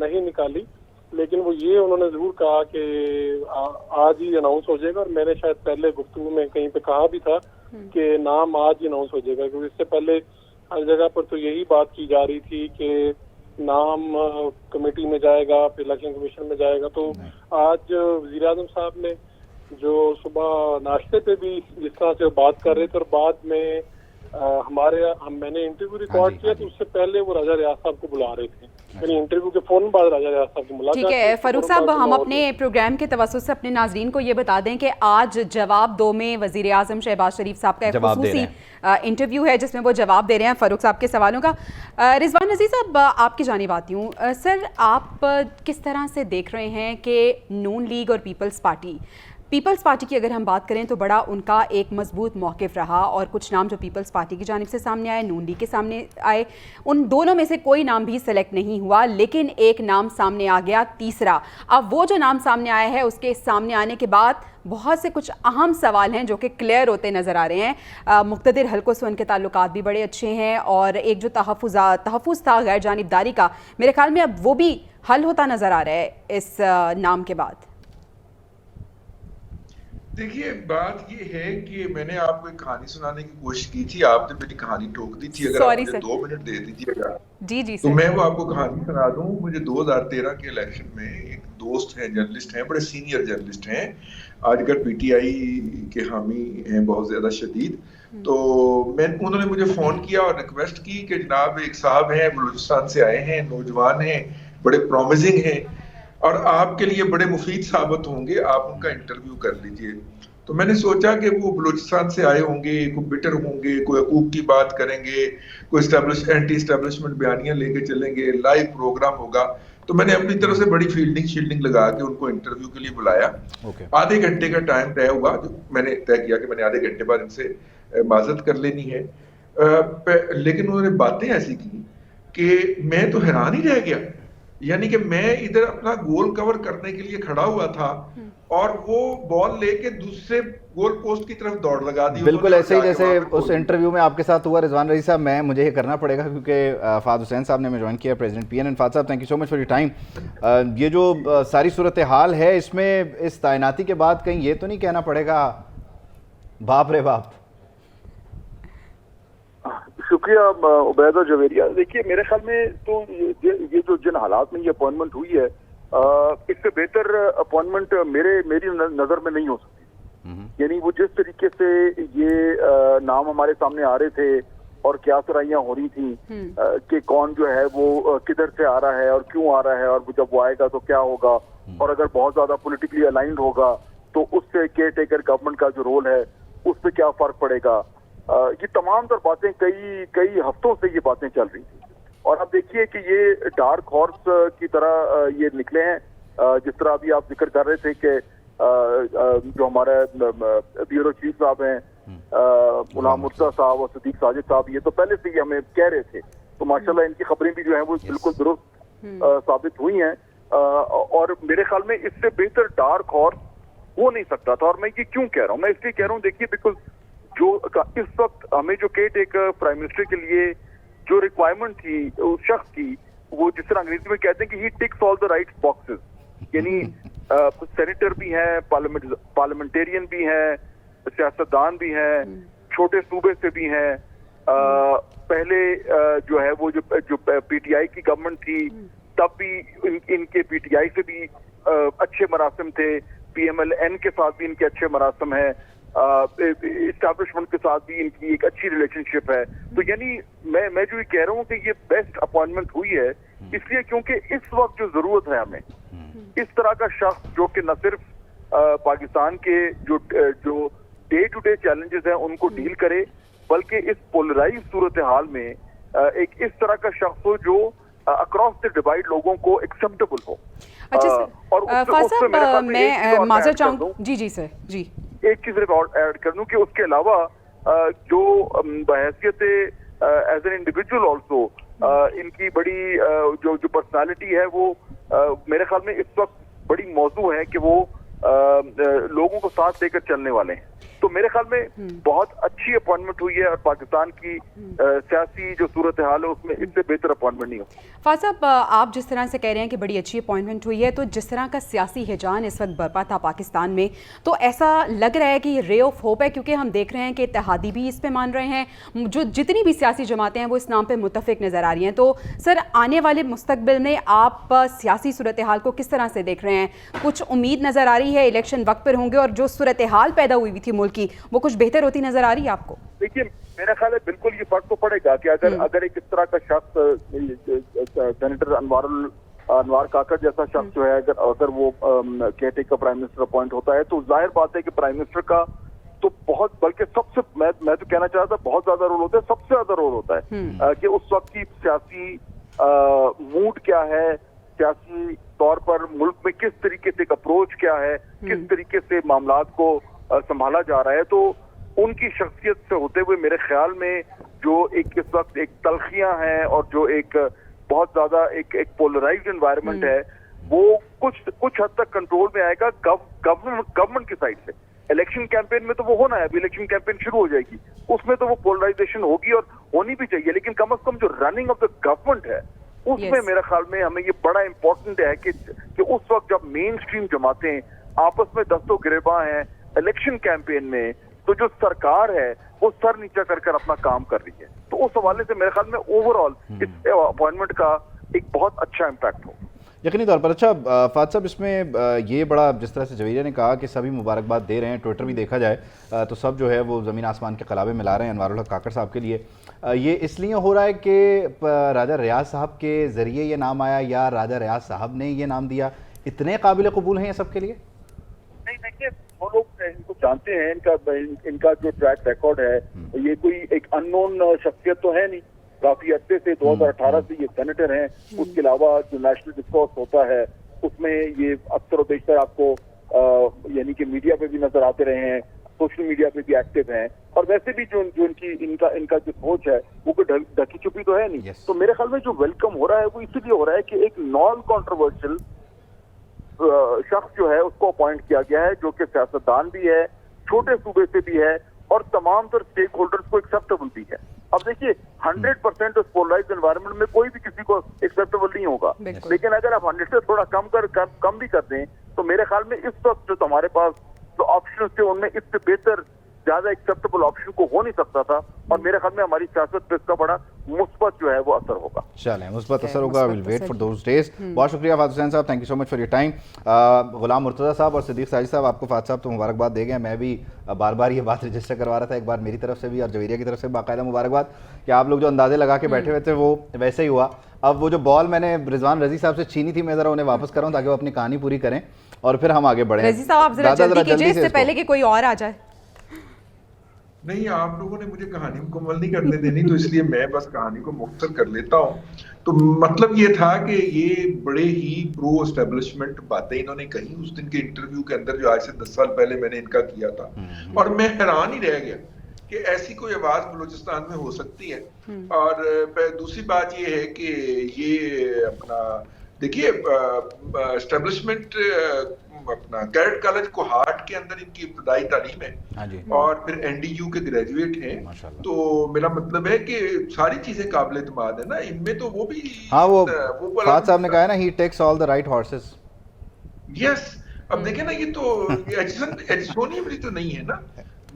नहीं निकाली। लेकिन वो ये उन्होंने जरूर कहा कि आज ही अनाउंस हो जाएगा। और मैंने शायद पहले गुफ्तगू में कहीं पे कहा भी था कि नाम आज ही अनाउंस हो जाएगा, क्योंकि इससे पहले हर जगह पर तो यही बात की जा रही थी कि नाम कमेटी में जाएगा, फिर इलेक्शन कमीशन में जाएगा। तो आज वज़ीर आज़म साहब ने जो सुबह नाश्ते पे भी जिस तरह से बात कर रहे थे और बाद में मैंने इंटरव्यू रिकॉर्ड किया तो उससे पहले वो राजा रियाज साहब को बुला रहे थे, यानी इंटरव्यू के फौरन बाद राजा रियाज साहब की मुलाकात। ठीक है फ़ारूक साहब, हम अपने प्रोग्राम के तवज्जुह से अपने नाजरीन को ये बता दें कि आज जवाब 2 में वज़ीर आज़म शहबाज शरीफ साहब का एक खुसूसी इंटरव्यू है जिसमें वो जवाब दे रहे हैं फ़ारूक साहब के सवालों का। रिजवान रज़ी साहब, आपकी जानिब आती हूँ। सर, आप किस तरह से देख रहे हैं कि नून लीग और पीपल्स पार्टी की अगर हम बात करें तो बड़ा उनका एक मजबूत मौक़िफ़ रहा और कुछ नाम जो पीपल्स पार्टी की जानिब से सामने आए, नून लीग के सामने आए, उन दोनों में से कोई नाम भी सेलेक्ट नहीं हुआ, लेकिन एक नाम सामने आ गया तीसरा। अब वो जो नाम सामने आया है उसके सामने आने के बाद बहुत से कुछ अहम सवाल हैं जो कि क्लियर होते नज़र आ रहे हैं। मुख्तदिर हलकों से उनके ताल्लुकात भी बड़े अच्छे हैं और एक जो तहफ़्फ़ुज़ था गैर जानिबदारी का, मेरे ख्याल में अब वो भी हल होता नज़र आ रहा है इस नाम के बाद। देखिए, बात ये है कि मैंने आपको एक कहानी सुनाने की कोशिश की थी, आपने मेरी कहानी ठोक दी थी। अगर आप मुझे 2 मिनट दे दीजिएगा जी तो मैं वो आपको कहानी सुना दूं। मुझे 2013 के इलेक्शन में एक दोस्त है, जर्नलिस्ट हैं, बड़े सीनियर जर्नलिस्ट हैं, आजकल पीटीआई के हामी हैं बहुत ज्यादा शदीद। तो उन्होंने मुझे फोन किया और रिक्वेस्ट की कि जनाब एक साहब हैं, बलूचिस्तान से आए हैं, नौजवान हैं, बड़े प्रॉमिसिंग हैं और आपके लिए बड़े मुफीद साबित होंगे, आप उनका इंटरव्यू कर लीजिए। तो मैंने सोचा कि वो बलूचिस्तान से आए होंगे, कोई बिटर होंगे, कोई हकूक की बात करेंगे, कोई एंटी एस्टेब्लिशमेंट बयानियां लेके चलेंगे, लाइव प्रोग्राम होगा। तो मैंने अपनी तरफ से बड़ी फील्डिंग लगा के उनको इंटरव्यू के लिए बुलाया। आधे घंटे का टाइम तय हुआ, जो मैंने तय किया कि मैंने आधे घंटे बाद इनसे माजरत कर लेनी है। लेकिन उन्होंने बातें ऐसी की कि मैं तो हैरान ही रह गया। यानी कि मैं इधर अपना गोल कवर करने के लिए खड़ा हुआ था और वो बॉल लेके दूसरे गोल पोस्ट की तरफ दौड़ लगा दी। बिल्कुल ऐसे ही जैसे उस इंटरव्यू में आपके साथ हुआ रिजवान रईस साहब, मुझे ये करना पड़ेगा क्योंकि फाद हुसैन साहब ने मैं ज्वाइन किया, प्रेसिडेंट PNN। फाद साहब, thank you so much for your time. ये जो सारी सूरत हाल है, इसमें इस तैनाती के बाद कहीं ये तो नहीं कहना पड़ेगा बाप रे बाप? शुक्रिया उबैद और जवेरिया। देखिए मेरे ख्याल में तो ये जो जिन हालात में ये अपॉइंटमेंट हुई है, इससे बेहतर अपॉइंटमेंट मेरी नजर में नहीं हो सकती। यानी वो जिस तरीके से ये नाम हमारे सामने आ रहे थे और क्या सराइयां हो रही थी कि कौन जो है वो किधर से आ रहा है और क्यों आ रहा है, और जब वो आएगा तो क्या होगा, और अगर बहुत ज्यादा पॉलिटिकली अलाइंड होगा तो उससे केयर टेकर गवर्नमेंट का जो रोल है उस पर क्या फर्क पड़ेगा। ये तमाम तर बातें कई हफ्तों से ये बातें चल रही थी, और अब देखिए कि ये डार्क हॉर्स की तरह ये निकले हैं। जिस तरह अभी आप जिक्र कर रहे थे कि जो हमारे ब्यूरो चीफ साहब हैं, गुलाम मुर्तजा साहब और सिद्दीक साजिद साहब, ये तो पहले से ही हमें कह रहे थे, तो माशाल्लाह इनकी खबरें भी जो है वो बिल्कुल दुरुस्त साबित हुई हैं। और मेरे ख्याल में इससे बेहतर डार्क हॉर्स हो नहीं सकता था। और मैं ये क्यों कह रहा हूँ, मैं इसलिए कह रहा हूँ, देखिए बिकॉज जो इस वक्त हमें जो केयर टेकर प्राइम मिनिस्टर के लिए जो रिक्वायरमेंट थी उस शख्स की, वो जिस तरह अंग्रेजी में कहते हैं कि he ticks all the right boxes, यानी सेनेटर भी हैं, पार्लियामेंटेरियन भी हैं, सियासतदान भी हैं, छोटे सूबे से भी हैं। पहले जो है वो जो PTI की गवर्नमेंट थी तब भी इनके PTI से भी अच्छे मरासिम थे, PMLN के साथ भी इनके अच्छे मरासिम हैं, इस्टेब्लिशमेंट के साथ भी इनकी एक अच्छी रिलेशनशिप है। तो यानी मैं जो ये कह रहा हूँ कि ये बेस्ट अपॉइंटमेंट हुई है इसलिए क्योंकि इस वक्त जो जरूरत है हमें इस तरह का शख्स जो कि न सिर्फ पाकिस्तान के जो डे टू डे चैलेंजेस हैं उनको डील करे, बल्कि इस पोलराइज सूरत हाल में एक इस तरह का शख्स हो जो अक्रॉस द डिवाइड लोगों को एक्सेप्टेबल हो। अच्छा सर, मैं माजर चाहूँ जी सर जी एक चीज और ऐड कर दूं कि उसके अलावा जो बहैसियत एज एन इंडिविजुअल ऑल्सो इनकी बड़ी जो पर्सनालिटी है वो मेरे ख्याल में इस वक्त बड़ी मौजू है कि वो लोगों को साथ लेकर चलने वाले हैं। तो मेरे ख्याल में बहुत अच्छी अपॉइंटमेंट हुई है और पाकिस्तान की सियासी जो सूरत हाल है उसमें इससे बेहतर अपॉइंटमेंट नहीं हो। फाद साहब, आप जिस तरह से कह रहे हैं कि बड़ी अच्छी अपॉइंटमेंट हुई है, तो जिस तरह का सियासी हिजान इस वक्त बरपा था पाकिस्तान में, तो ऐसा लग रहा है कि ये रे ऑफ होप है, क्योंकि हम देख रहे हैं कि इत्तेहादी भी इस पे मान रहे हैं, जो जितनी भी सियासी जमातें हैं वो इस नाम पर मुत्तफिक नज़र आ रही हैं। तो सर, आने वाले मुस्तकबिल में आप सियासी सूरत हाल को किस तरह से देख रहे हैं? कुछ उम्मीद नज़र आ रही है इलेक्शन वक्त पर होंगे और जो सूरत हाल पैदा हुई थी मुल्क की वो कुछ बेहतर होती नजर आ रही है आपको? देखिए मेरा ख्याल है बिल्कुल ये फर्क तो पड़ेगा कि अगर एक इस तरह का शख्स सेनेटर अनवार काकड़ जैसा शख्स जो है अगर वो caretaker prime minister appoint होता है, तो जाहिर बात है कि प्राइम मिनिस्टर का तो बहुत, बल्कि सबसे मैं तो कहना चाहता बहुत ज्यादा रोल होता है, सबसे ज्यादा रोल होता है कि उस वक्त की सियासी मूड क्या है, सियासी तौर पर मुल्क में किस तरीके से एक अप्रोच क्या है, किस तरीके से मामलात को संभाला जा रहा है। तो उनकी शख्सियत से होते हुए मेरे ख्याल में जो एक इस वक्त एक तलखियां हैं और जो एक बहुत ज्यादा एक पोलराइज्ड एनवायरनमेंट है, वो कुछ हद तक कंट्रोल में आएगा गवर्नमेंट की साइड से। इलेक्शन कैंपेन में तो वो होना है, अभी इलेक्शन कैंपेन शुरू हो जाएगी, उसमें तो वो पोलराइजेशन होगी और होनी भी चाहिए, लेकिन कम से कम जो रनिंग ऑफ द गवर्नमेंट है उसमें मेरे ख्याल में हमें ये बड़ा इंपॉर्टेंट है कि उस वक्त जब मेन स्ट्रीम जमातें आपस में दस्तों गिरेबां हैं इलेक्शन कैंपेन में, तो जो सरकार है वो सर नीचा कर अपना काम कर रही है। तो उस हवाले से मेरे ख्याल में ओवरऑल इस अपॉइंटमेंट का एक बहुत अच्छा इम्पैक्ट हो यकीनी तौर पर। अच्छा फाद साहब, इसमें ये बड़ा जिस तरह से जवेरिया ने कहा कि सभी मुबारकबाद दे रहे हैं, ट्विटर भी देखा जाए तो सब जो है वो ज़मीन आसमान के कलाबे मिला रहे हैं अनवारुल हक काकड़ साहब के लिए। ये इसलिए हो रहा है कि राजा रियाज साहब के ज़रिए ये नाम आया या राजा रियाज साहब ने ये नाम दिया? इतने काबिल कबूल हैं ये सब के लिए? नहीं, देखिए वो लोग इनको जानते हैं, इनका जो ट्रैक रिकॉर्ड है, ये कोई एक अननोन शख्सियत तो है नहीं, काफी अच्छे से 2018 से ये सेनेटर हैं। उसके अलावा जो नेशनल डिस्कोर्स होता है उसमें ये अक्सर और बेशतर आपको यानी कि मीडिया पे भी नजर आते रहे हैं, सोशल मीडिया पे भी एक्टिव हैं, और वैसे भी जो इनका जो सोच है वो कोई ढकी छुपी तो है नहीं। तो मेरे ख्याल में जो वेलकम हो रहा है वो इसलिए हो रहा है कि एक नॉन कॉन्ट्रोवर्शियल शख्स जो है उसको अपॉइंट किया गया है, जो कि सियासतदान भी है, छोटे सूबे से भी है और तमाम तर स्टेक होल्डर्स को एक्सेप्टेबल भी है। अब देखिए 100% उस पोलराइज्ड एनवायरनमेंट में कोई भी किसी को एक्सेप्टेबल नहीं होगा, लेकिन अगर आप 100 से थोड़ा कम भी कर दें तो मेरे ख्याल में इस वक्त जो हमारे पास जो ऑप्शन थे उनमें इससे बेहतर ज्यादा एक्सेप्टेबल ऑप्शन को हो नहीं सकता था, और मेरे ख्याल में हमारी सियासत पे इसका बड़ा मुस्बत जो है वो असर होगा। चलें, मुस्बत असर होगा। Will wait for those days. बहुत शुक्रिया फात हुसैन साहब, thank you so much for your time. Ghulam Murtaza साहब और सिद्दीक साजिद साहब, आपको फात साहब तो मुबारकबाद दे गए। मैं भी बार बार ये बात रजिस्टर करवा रहा था, एक बार मेरी तरफ से भी और जवेरिया की तरफ से बाकायदा मुबारकबाद कि आप लोग जो अंदाजे लगा के बैठे हुए थे वो वैसे ही हुआ। अब वो जो बॉल मैंने रिजवान रजी साहब से छीनी थी, मैं ज़रा उन्हें वापस कर रहा हूँ ताकि वो अपनी कहानी पूरी करें और फिर हम आगे बढ़ें। रजी साहब आप जरा जल्दी कीजिए इससे पहले कि कोई और आ जाए। नहीं, आप लोगों ने मुझे कहानी मुकम्मल नहीं करने देनी, तो इसलिए मैं बस कहानी को मुख्तर कर लेता हूँ। तो मतलब ये था कि ये बड़े ही प्रो एस्टेब्लिशमेंट बातें इन्होंने कही उस दिन के इंटरव्यू के अंदर जो आज से 10 साल पहले मैंने इनका किया था, और मैं हैरान ही रह गया कि ऐसी कोई आवाज बलूचिस्तान में हो सकती है। और दूसरी बात ये है कि ये अपना देखिए एस्टेब्लिशमेंट अपना कैडेट कॉलेज कोहाट के अंदर इनकी इब्तदाई तालीम है और फिर एनडीयू के ग्रेजुएट हैं, तो मेरा मतलब है कि सारी चीजें काबिल एतमाद है ना इनमें। तो वो भी वो फात साहब ने कहा है ना, he takes all the right horses. Yes, अब देखें ना, ये तो एडिसोनियम भी तो नहीं है ना,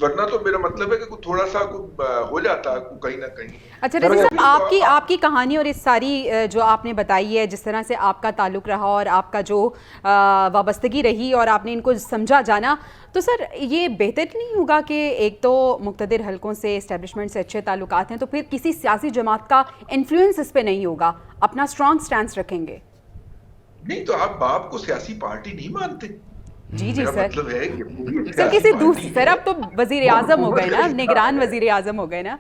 वरना तो मेरा मतलब है कि थोड़ा सा हो जाता कहीं ना कहीं। अच्छा रजी साहब, आपकी कहानी और इस सारी जो आपने बताई है, जिस तरह से आपका ताल्लुक रहा और आपका जो वाबस्तगी रही और आपने इनको समझा जाना, तो सर ये बेहतर नहीं होगा कि एक तो मुक़्तदिर हलकों से इस्टेब्लिशमेंट से अच्छे ताल्लुकात हैं, तो फिर किसी सियासी जमात का इन्फ्लुएंस इस पर नहीं होगा, अपना स्ट्रॉन्ग स्टैंड रखेंगे? नहीं तो आप बाप को सियासी पार्टी नहीं मानते? जी जी सर, मतलब है कि सर किसी दूसरी, सर अब तो वजीर आजम हो गए ना, निगरान वजीर आजम हो गए ना।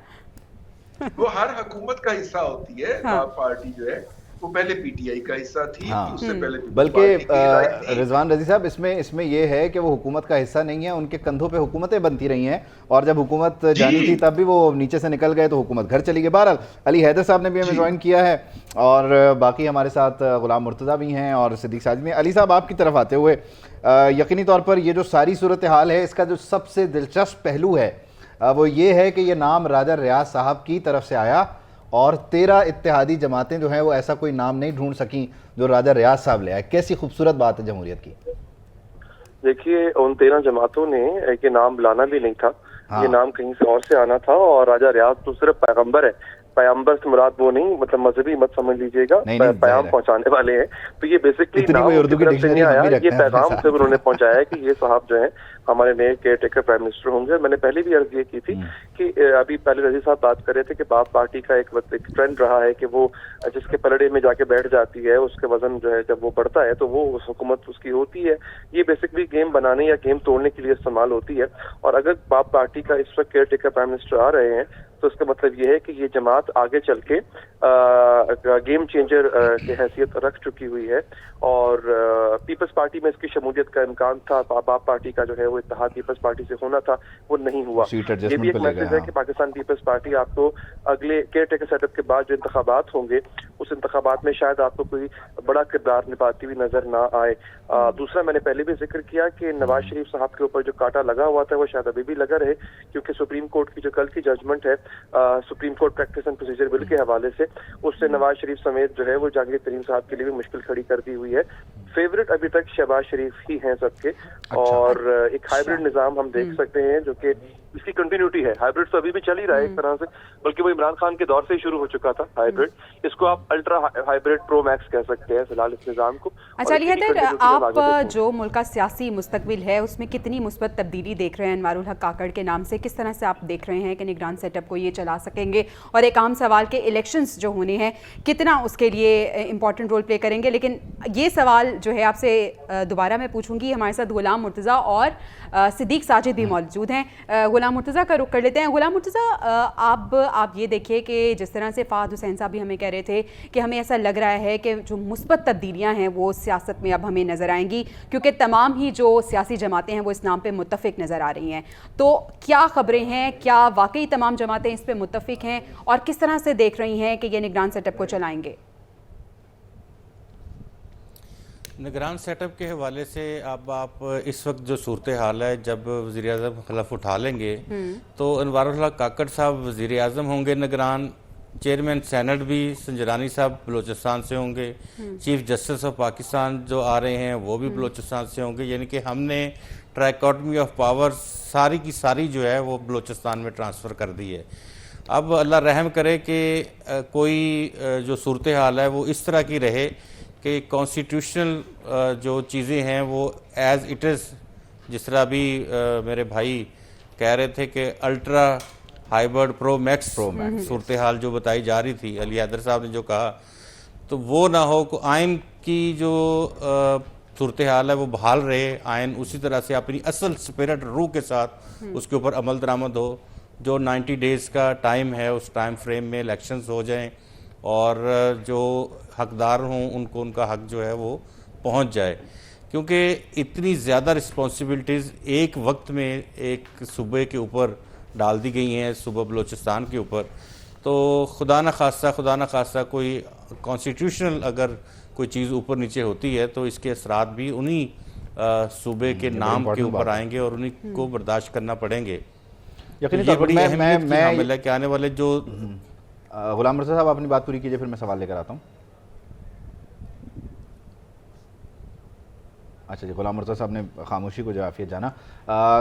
वो हर हुकूमत का हिस्सा होती है। हाँ। पार्टी जो है वो पहले पीटीआई का हिस्सा थी। हाँ। उससे पहले बल्कि रिजवान रजी साहब इसमें ये है कि वो हुकूमत का हिस्सा नहीं है, उनके कंधों पे हुकूमतें बनती रही हैं, और जब हुकूमत जानी थी तब भी वो नीचे से निकल गए तो हुकूमत घर चली गई। बहरहाल अली हैदर साहब ने भी हमें ज्वाइन किया है और बाकी हमारे साथ गुलाम मुर्तज़ा भी हैं और सिद्दीक साजिद भी। अली साहब, आपकी तरफ आते हुए यकीनी तौर पर ये जो सारी सूरत हाल है, इसका जो सबसे दिलचस्प पहलू है वो ये है कि ये नाम राजा रियाज साहब की तरफ से आया और 13 इत्तेहादी जमातें जो हैं वो ऐसा कोई नाम नहीं ढूंढ सकी जो राजा रियाज साहब ले आए। कैसी खूबसूरत बात है जमहूरियत की। देखिए, उन 13 जमातों ने ये नाम बुलाना भी नहीं था। हाँ। ये नाम कहीं से और से आना था, और राजा रियाज तो सिर्फ पैगंबर है, पैगंबर से मुराद वो नहीं, मतलब मजहबी मत समझ लीजिएगा, पैगाम पहुंचाने वाले हैं। तो ये बेसिकली नाम की तरफ से नहीं आया, ये पैगाम से उन्होंने पहुंचाया है कि ये साहब जो है हमारे नए केयर टेकर प्राइम मिनिस्टर होंगे। मैंने पहले भी अर्ज ये की थी कि अभी पहले रजी साहब बात कर रहे थे कि बाप पार्टी का एक ट्रेंड रहा है कि वो जिसके पलड़े में जाके बैठ जाती है उसके वजन जो है जब वो बढ़ता है तो वो हुकूमत उसकी होती है। ये बेसिकली गेम बनाने या गेम तोड़ने के लिए इस्तेमाल होती है। और अगर बाप पार्टी का इस वक्त केयर टेकर प्राइम मिनिस्टर आ रहे हैं तो इसका मतलब ये है कि ये जमात आगे चल के गेम चेंजर की हैसियत रख चुकी हुई है। और पीपल्स पार्टी में इसकी शमूलियत का इम्कान था, बाप पार्टी का जो है वो इत्तेहाद पीपल्स पार्टी से होना था, वो नहीं हुआ। ये भी एक मैसेज है कि पाकिस्तान पीपल्स पार्टी आपको अगले केयर टेकर सेटअप के बाद जो इंतखाबात होंगे उस इंतखाबात में शायद आपको कोई बड़ा किरदार निभाती हुई नजर ना आए। दूसरा, मैंने पहले भी जिक्र किया कि नवाज शरीफ साहब के ऊपर जो कांटा लगा हुआ था वो शायद अभी भी लगा रहे, क्योंकि सुप्रीम कोर्ट की जो कल की जजमेंट है supreme court practice and procedure bill के हवाले से, उससे नवाज शरीफ समेत जो है वो जहांगीर तरीन साहब के लिए भी मुश्किल खड़ी कर दी हुई है। फेवरेट अभी तक शहबाज शरीफ ही हैं सबके। और एक हाइब्रिड निजाम हम देख सकते हैं जो कि इसकी कंटिन्यूटी है। हाइब्रिड तो अभी भी चल ही रहा है एक तरह से, बल्कि वो इमरान खान के दौर से ही शुरू हो चुका था हाइब्रिड। इसको आप अल्ट्रा हाइब्रिड प्रो मैक्स कह सकते हैं फिलहाल इस निजाम को। अच्छा अली हैदर, आप जो मुल्क का सियासी मुस्तकबिल है उसमें कितनी मुस्बत तब्दीली देख रहे हैं अनवारुल हक काकड़ के नाम से? किस तरह से आप देख रहे हैं कि निगरान सेटअप को ये चला सकेंगे? और एक आम सवाल के इलेक्शंस जो होने हैं कितना उसके लिए इंपॉर्टेंट रोल प्ले करेंगे? लेकिन ये सवाल जो है आपसे दोबारा मैं पूछूंगी। हमारे साथ गुलाम मुर्तज़ा और सिद्दीक साजिद भी मौजूद हैं। गुलाम मुर्तज़ा का रुख कर लेते हैं। गुलाम मुर्तज़ा, आप ये देखिए कि जिस तरह से फ़ाहद हुसैन साहब भी हमें कह रहे थे कि हमें ऐसा लग रहा है कि जो मुस्बत तब्दीलियाँ हैं वो सियासत में अब हमें नज़र आएंगी, क्योंकि तमाम ही जो सियासी जमातें हैं वो इस नाम पर मुत्तफ़िक नज़र आ रही हैं। तो क्या ख़बरें हैं, क्या वाकई तमाम जमातें इस पर मुत्तफ़िक हैं, और किस तरह से देख रही हैं कि ये निगरान सेटअप को चलाएंगे? निगरान सेटअप के हवाले से अब आप इस वक्त जो सूरत हाल है, जब वज़ीर-ए-आज़म खिलाफ उठा लेंगे तो अनवारुल हक काकड़ साहब वज़ीर-ए-आज़म होंगे निगरान, चेयरमैन सेनेट भी संजरानी साहब बलूचिस्तान से होंगे, चीफ जस्टिस ऑफ पाकिस्तान जो आ रहे हैं वो भी बलूचिस्तान से होंगे। यानी कि हमने ट्राइकोटमी ऑफ पावर सारी की सारी जो है वो बलूचिस्तान में ट्रांसफ़र कर दी है। अब अल्लाह रहम करे कि कोई जो सूरत हाल है वो इस तरह की रहे कि कॉन्स्टिट्यूशनल जो चीज़ें हैं वो एज़ इट इज़, जिस तरह अभी मेरे भाई कह रहे थे कि अल्ट्रा हाइब्रिड प्रो मैक्स सूरत हाल जो बताई जा रही थी, अली हैदर साहब ने जो कहा, तो वो ना हो को आइन की जो सूरत हाल है वो बहाल रहे, आइन उसी तरह से अपनी असल स्पिरिट रूह के साथ उसके ऊपर अमल दरामद हो। जो 90 डेज़ का टाइम है उस टाइम फ्रेम में इलेक्शंस हो जाएं और जो हकदार हों उनको उनका हक जो है वो पहुंच जाए, क्योंकि इतनी ज़्यादा रिस्पॉन्सिबिलिटीज़ एक वक्त में एक सूबे के ऊपर डाल दी गई हैं, सूबा बलूचिस्तान के ऊपर। तो खुदा न खास्ता कोई कॉन्स्टिट्यूशनल अगर कोई चीज़ ऊपर नीचे होती है तो इसके असरात भी उन्हीं सूबे के नाम के ऊपर आएंगे और उन्हीं को बर्दाश्त करना पड़ेंगे। ये बड़ी अहमियत की हामिल है कि आने वाले जो गुलाम मुर्तज़ा साहब अपनी बात पूरी कीजिए, फिर मैं सवाल लेकर आता हूँ। अच्छा जी, गुलाम मुर्तज़ा साहब ने खामोशी को जवाफियत जाना।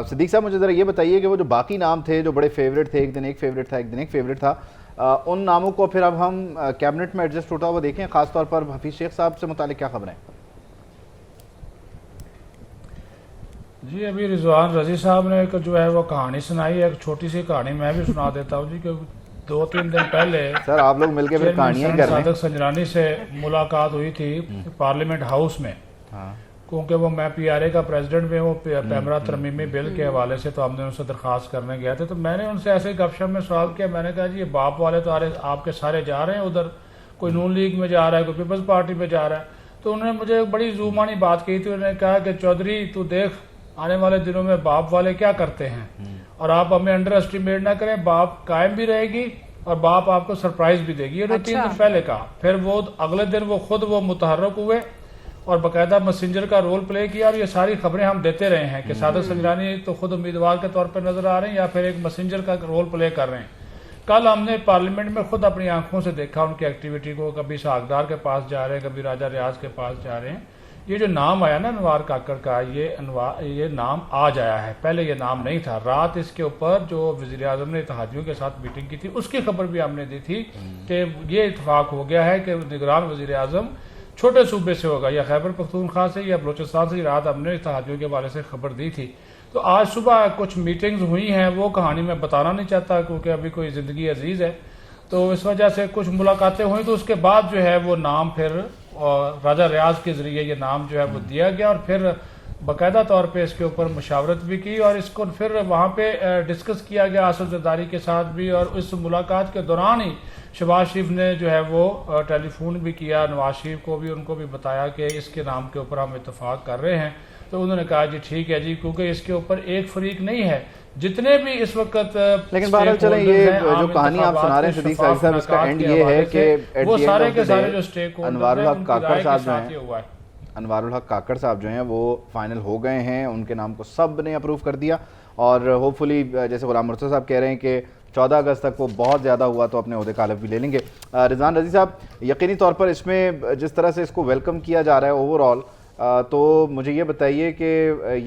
सिद्दीक साहब मुझे ज़रा ये बताइए कि वो जो बाकी नाम थे जो बड़े फेवरेट थे, एक दिन एक फेवरेट था एक दिन एक फेवरेट था, उन नामों को फिर अब हम कैबिनेट में एडजस्ट होता हुआ देखें, ख़ासतौर पर हफीज़ शेख साहब से मुतालिक क्या खबरें? जी अभी रिजवान रजी साहब ने एक जो है वो कहानी सुनाई है, एक छोटी सी कहानी मैं भी सुना देता हूँ जी। कि 2-3 दिन पहले सर आप लोग मिलकर फिर कहानियां कर रहे हैं। सादिक संजरानी से मुलाकात हुई थी पार्लियामेंट हाउस में, क्योंकि वो मैं PRA का प्रेसिडेंट में, वो पैमरा तरमीमी बिल के हवाले से तो हमने उनसे दरख्वास्त करने गए थे। तो मैंने उनसे ऐसे गपशप में सवाल किया, मैंने कहा जी ये बाप वाले तो आपके सारे जा रहे हैं उधर, कोई नून लीग में जा रहा है, कोई पीपल्स पार्टी में जा रहा है। तो उन्होंने मुझे एक बड़ी जुबानी बात कही थी, उन्होंने कहा कि चौधरी तू देख आने वाले दिनों में बाप वाले क्या करते हैं और आप हमें अंडर एस्टिमेट ना करें, बाप कायम भी रहेगी और बाप आपको सरप्राइज भी देगी। ये 3 दिन पहले कहा। फिर वो अगले दिन वो खुद वो मुतहर्रक हुए और बाकायदा मैसेंजर का रोल प्ले किया और ये सारी खबरें हम देते रहे हैं कि सादिक संजरानी तो खुद उम्मीदवार के तौर पर नजर आ रहे हैं या फिर एक मैसेंजर का रोल प्ले कर रहे हैं। कल हमने पार्लियामेंट में खुद अपनी आंखों से देखा उनकी एक्टिविटी को, कभी सागदार के पास जा रहे हैं, कभी राजा रियाज के पास जा रहे हैं। ये जो नाम आया ना अनवार काकड़ का, ये नाम आज आया है, पहले ये नाम नहीं था। रात इसके ऊपर जो वज़ीर आज़म ने इत्तेहादियों के साथ मीटिंग की थी उसकी खबर भी हमने दी थी कि ये इत्तेफाक हो गया है कि निगरान वज़ीर आज़म छोटे सूबे से होगा, या खैबर पख्तूनख्वा से या बलूचिस्तान से। रात हमने इत्तेहादियों के हवाले से खबर दी थी। तो आज सुबह कुछ मीटिंग्स हुई हैं, वो कहानी मैं बताना नहीं चाहता क्योंकि अभी कोई ज़िंदगी अजीज़ है, तो इस वजह से कुछ मुलाकातें हुई। तो उसके बाद जो है वो नाम फिर और राजा रियाज के ज़रिए ये नाम जो है वो दिया गया और फिर बाकायदा तौर पे इसके ऊपर मुशावरत भी की और इसको फिर वहाँ पे डिस्कस किया गया आसिफ जरदारी के साथ भी। और इस मुलाकात के दौरान ही शहबाज शरीफ ने जो है वो टेलीफोन भी किया नवाज शरीफ को भी, उनको भी बताया कि इसके नाम के ऊपर हम इत्तेफाक कर रहे हैं। तो उन्होंने कहा जी ठीक है जी, क्योंकि इसके ऊपर एक फरीक नहीं है, जितने भी इस वक्त। लेकिन बहरहाल चलें, ये जो कहानी आप सुना रहे हैं सिद्दीक साहब, इसका एंड ये है कि वो सारे के सारे जो स्टेक अनवारुल हक काकड़ साहब जो हैं, अनवारुल हक काकड़ साहब जो हैं वो फाइनल हो गए हैं, उनके नाम को सब ने अप्रूव कर दिया और होपफुली जैसे गुलाम मुर्तज़ा साहब कह रहे हैं कि 14 अगस्त तक वो बहुत ज़्यादा हुआ तो अपने ओहदे का हलफ भी ले लेंगे। रिजवान रज़ी साहब, यकीनी तौर पर इसमें जिस तरह से इसको वेलकम किया जा रहा है ओवरऑल, तो मुझे ये बताइए कि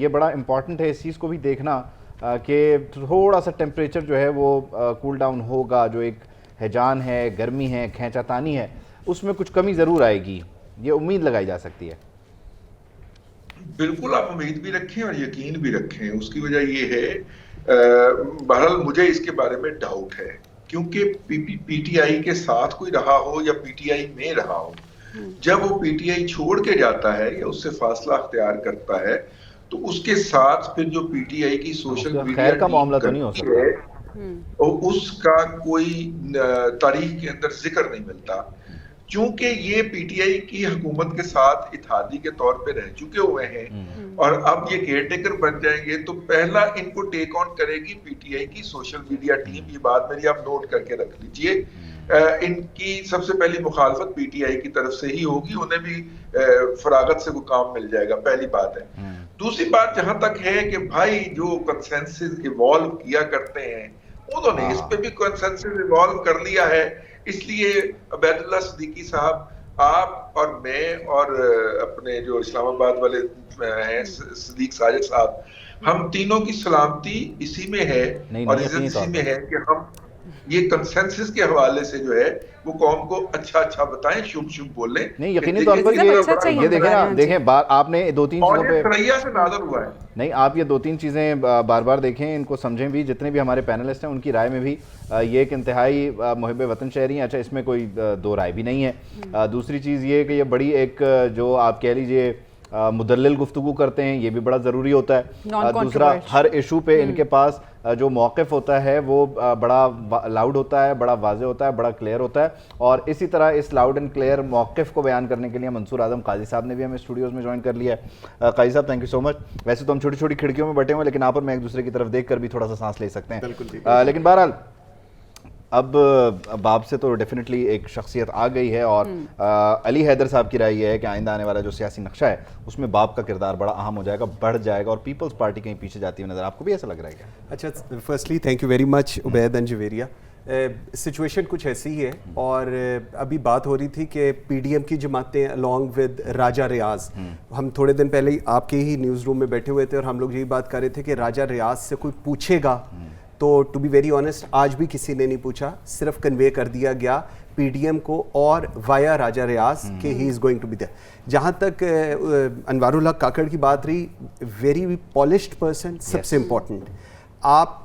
ये बड़ा इम्पॉर्टेंट है इस चीज़ को भी देखना कि थोड़ा सा टेम्परेचर जो है वो कूल डाउन होगा, जो एक हैजान है, गर्मी है, खींचातानी है, उसमें कुछ कमी ज़रूर आएगी, ये उम्मीद लगाई जा सकती है। बिल्कुल, आप उम्मीद भी रखें और यकीन भी रखें। उसकी वजह ये है, बहरहाल मुझे इसके बारे में डाउट है, क्योंकि पीटीआई के साथ कोई रहा हो या पीटीआई में रहा हो, जब वो पीटीआई छोड़ के जाता है या उससे फासला अख्तियार करता है तो उसके साथ फिर जो पीटीआई की सोशल मीडिया का मामला तो नहीं हो सकता और उसका कोई तारीख के अंदर जिक्र नहीं मिलता। चूंकि ये पीटीआई की हुकूमत के साथ इत्तेहादी के तौर पे रह चुके हुए हैं और अब ये केयर टेकर बन जाएंगे, तो पहला इनको टेक ऑन करेगी पीटीआई की सोशल मीडिया टीम। ये बात मेरी आप नोट करके रख लीजिए। इनकी सबसे पहली मुखालफत पीटीआई की तरफ से ही होगी, उन्हें भी फरागत से वो काम मिल जाएगा, पहली बात है। दूसरी बात जहां तक है कि भाई जो कंसेंसस इवॉल्व किया करते हैं, उन्होंने इस पे भी कंसेंसस इवॉल्व कर लिया है। इसलिए अबैदुल्ला सिद्दीकी साहब, आप और मैं और अपने जो इस्लामाबाद वाले हैं सिद्दीक साजिद साहब, हम तीनों की सलामती इसी में है और इज्जत इसी में है कि हम ये कंसेंसस के हवाले से जो है वो कौम को अच्छा बताएं, शुभ बोलें। नहीं, यकीनी तौर पर ये देखें ना, देखें आपने 2-3 चीजों पे सरैया से नादर हुआ है। नहीं, आप ये 2-3 चीजें बार बार देखें, इनको समझें भी। जितने भी हमारे पैनलिस्ट हैं उनकी राय में भी ये एक इंतहाई मुहिब वतन शहरी हैं। अच्छा, इसमें कोई दो राय भी नहीं है। दूसरी चीज़ ये कि ये बड़ी एक जो आप कह लीजिए मुदल्लिल गुफ्तगू करते हैं, ये भी बड़ा ज़रूरी होता है। दूसरा, हर इशू पे इनके पास जो मौक़िफ़ होता है वो बड़ा लाउड होता है, बड़ा वाज़ेह होता है, बड़ा क्लियर होता है। और इसी तरह इस लाउड एंड क्लियर मौक़िफ़ को बयान करने के लिए मंसूर आज़म काजी साहब ने भी हमें स्टूडियोज़ में ज्वाइन कर लिया है। काजी साहब, थैंक यू सो मच। वैसे तो हम छोटी छोटी खिड़कियों में बैठे हुए हैं, लेकिन आप और मैं एक दूसरे की तरफ देख कर भी थोड़ा सा सांस ले सकते हैं। लेकिन बहरहाल अब बाप से तो डेफिनेटली एक शख्सियत आ गई है और अली हैदर साहब की राय है कि आइंदा आने वाला जो सियासी नक्शा है उसमें बाप का किरदार बड़ा अहम हो जाएगा, बढ़ जाएगा और पीपल्स पार्टी कहीं पीछे जाती हुई नजर। आपको भी ऐसा लग रहा है क्या? अच्छा, firstly thank you very much Ubaid and Javeria. Situation कुछ ऐसी ही है और अभी बात हो रही थी कि पीडीएम की जमातें अलॉन्ग विद राजा रियाज, हम थोड़े दिन पहले आपके ही न्यूज़ रूम में बैठे हुए थे और हम लोग यही बात कर रहे थे कि राजा रियाज से कोई पूछेगा तो टू बी वेरी ऑनेस्ट आज भी किसी ने नहीं पूछा, सिर्फ कन्वे कर दिया गया पीडीएम को और वाया राजा रियाज के ही is going to be there. जहाँ तक अनवारुल हक काकड़ की बात रही, वेरी पॉलिश्ड पर्सन, सबसे इम्पोर्टेंट। आप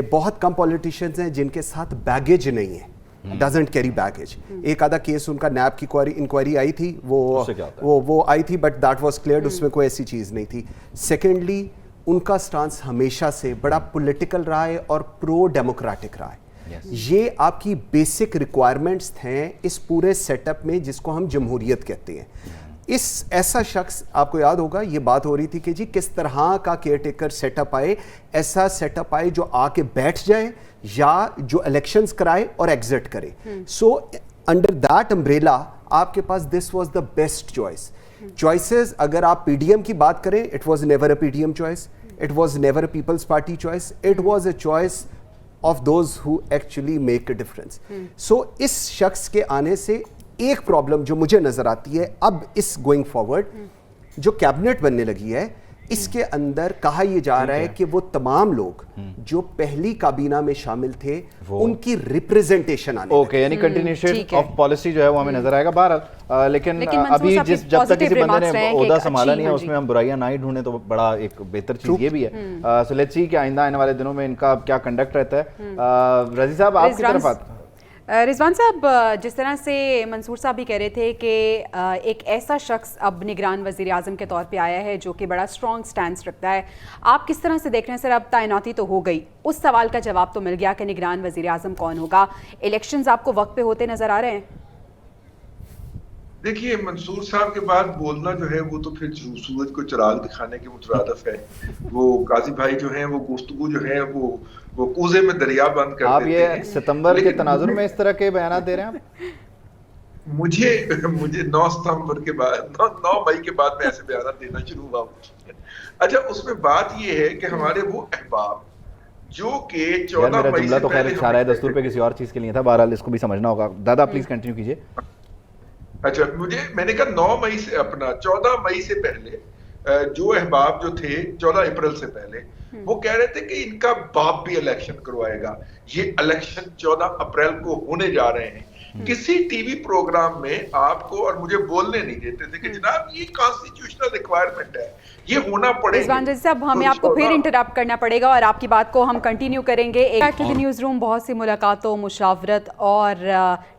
बहुत कम पॉलिटिशियंस हैं जिनके साथ बैगेज नहीं है, डजंट कैरी बैगेज। एक आधा केस उनका नैब की इंक्वायरी आई थी, वो आई थी, बट दैट वाज क्लियर्ड, उसमें कोई ऐसी चीज़ नहीं थी। सेकेंडली, उनका स्टांस हमेशा से बड़ा पॉलिटिकल रहा है और प्रो डेमोक्रेटिक रहा है। ये आपकी बेसिक रिक्वायरमेंट्स हैं इस पूरे सेटअप में जिसको हम जमहूरियत कहते हैं। इस ऐसा शख्स, आपको याद होगा ये बात हो रही थी कि जी किस तरह का केयरटेकर सेटअप आए, ऐसा सेटअप आए जो आके बैठ जाए या जो इलेक्शंस कराए और एग्जिट करे। सो अंडर दैट अम्ब्रेला आपके पास this was the best choice. Choices अगर आप पीडीएम की बात करें, it was never a PDM choice, it was never a people's party choice, it was a choice of those who actually make a difference. So इस शख्स के आने से एक प्रॉब्लम जो मुझे नजर आती है अब इस गोइंग फॉरवर्ड, जो कैबिनेट बनने लगी है, इसके अंदर कहा यह जा रहा है कि वो तमाम लोग जो पहली काबीना में शामिल थे उनकी रिप्रेजेंटेशन आने ओके, यानी कंटिन्यूएशन ऑफ पॉलिसी जो है वो हमें नजर आएगा बाहर। लेकिन अभी जब तक किसी बंदे ने ओहदा संभाला नहीं है उसमें हम बुराइयां ना ही ढूंढें तो बड़ा एक बेहतर चीज ये भी है। सो लेट्स सी कि आइंदा आने वाले दिनों में इनका क्या कंडक्ट रहता है। रजी साहब, आपकी तरफ आते हैं। रिजवान साहब, जिस तरह से मंसूर साहब भी कह रहे थे कि एक ऐसा शख्स अब निगरान वज़ीर आज़म के तौर पे आया है जो कि बड़ा स्ट्रॉन्ग स्टैंड रखता है, आप किस तरह से देख रहे हैं? सर, अब तैनाती तो हो गई, उस सवाल का जवाब तो मिल गया कि निगरान वज़ीर आज़म कौन होगा। इलेक्शंस आपको वक्त पे होते नजर आ रहे हैं? देखिए, मंसूर साहब के बाद बोलना जो है वो तो फिर सूरज को चिराग दिखाने के मुतरादिफ है। वो काजी भाई जो हैं वो गुफ्तगू जो है वो कूजे में दरिया बंद कर देते हैं। आप ये सितंबर के तनाजुर में इस तरह के बयान दे रहे हैं आप? मुझे 9 सितंबर के बाद 9 मई के बाद में ऐसे बयान देना शुरू हुआ। अच्छा, उसमें बात ये है कि हमारे वो अहबाब जो कि 14 मई से तो खैर इशारा है दस्तूर पे किसी और चीज के लिए था, बहरहाल इसको भी समझना होगा। दादा प्लीज कंटिन्यू कीजिए। अच्छा, मैंने कहा 9 मई से अपना 14 मई से पहले जो अहबाब जो थे 14 अप्रैल से पहले वो कह रहे थे कि इनका बाप भी इलेक्शन करवाएगा। ये इलेक्शन 14 अप्रैल को होने जा रहे हैं। किसी टीवी प्रोग्राम में आपको और मुझे बोलने नहीं देते थे कि जनाब ये कॉन्स्टिट्यूशनल रिक्वायरमेंट है, ये होना पड़ेगा। साहब, हमें आपको फिर इंटरप्ट करना पड़ेगा और आपकी बात को हम कंटिन्यू करेंगे। Back to the newsroom. बहुत सी मुलाकातों, मुशावरत और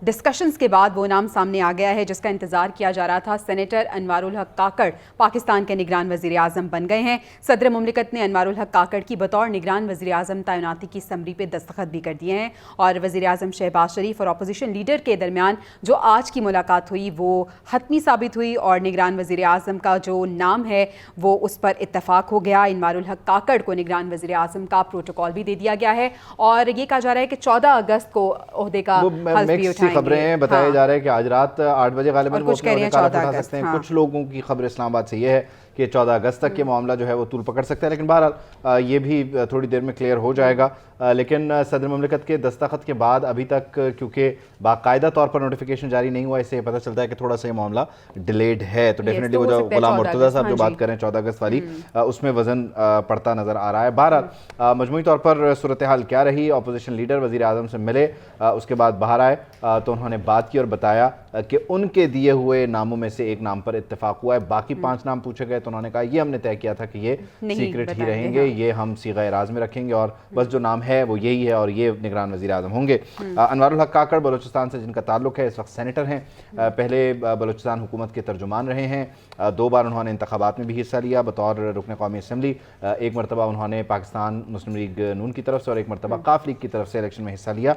डिस्कशंस के बाद वो नाम सामने आ गया है जिसका इंतजार किया जा रहा था। सेनेटर अनवारुल हक काकड़ पाकिस्तान के निगरान वज़ीर आज़म बन गए हैं। सदर मुमलिकत ने अनवारुल हक काकड़ की बतौर निगरान वज़ीर आज़म तैनाती की समरी पे दस्तखत भी कर दिए हैं और वज़ीर आज़म शहबाज शरीफ और अपोजिशन लीडर के दरमियान जो आज की मुलाकात हुई वो हतमी साबित हुई और निगरान वज़ीर आज़म का जो नाम है वो उस पर इत्तफाक हो गया। इनवारुल हक काकड़ को निगरान वज़ीर आज़म का प्रोटोकॉल भी दे दिया गया है और ये कहा जा रहा है कि 14 अगस्त को ओहदे का हल्फ भी उठाएंगे। खबरें बताया जा रहा है कि आज रात 8 बजे गालिबन वो कुछ कह रहे हैं 14 अगस्त। कुछ लोगों की खबर इस्लामाबाद से ये है कि 14 अगस्त तक ये मामला जो है वो तूल पकड़ सकता है, लेकिन बहरहाल ये भी थोड़ी देर में क्लियर हो जाएगा। लेकिन सदर ममलिकत के दस्तखत के बाद अभी तक क्योंकि बाकायदा तौर पर नोटिफिकेशन जारी नहीं हुआ, इससे पता चलता है कि थोड़ा सा ये मामला डिलेड है। तो डेफिनेटली वो जो गुलाम मुर्तज़ा साहब जो बात करें 14 अगस्त वाली, उसमें वजन पड़ता नजर आ रहा है। बहरहाल मजमूई तौर पर सूरत हाल क्या रही, अपोजिशन लीडर वज़ीर आज़म से मिले, उसके बाद बाहर आए तो उन्होंने बात की और बताया कि उनके दिए हुए नामों में से एक नाम पर इत्तेफाक हुआ है। बाकी 5 नाम पूछे गए तो उन्होंने कहा ये हमने तय किया था कि ये सीक्रेट ही रहेंगे, ये हम सीगा राज में रखेंगे और बस जो नाम है वो यही है और ये निगरान वज़ीर आज़म होंगे। अनवारुल हक काकड़ बलोचिस्तान से जिनका ताल्लुक है, इस वक्त सेनेटर हैं, पहले बलोचिस्तान हुकूमत के तर्जुमान रहे हैं, 2 बार उन्होंने इंतखाबात में भी हिस्सा लिया बतौर रुकन कौमी असम्बली। एक मरतबा उन्होंने पाकिस्तान मुस्लिम लीग नून की तरफ से और एक मरतबा काफ लीग की तरफ से इलेक्शन में हिस्सा लिया।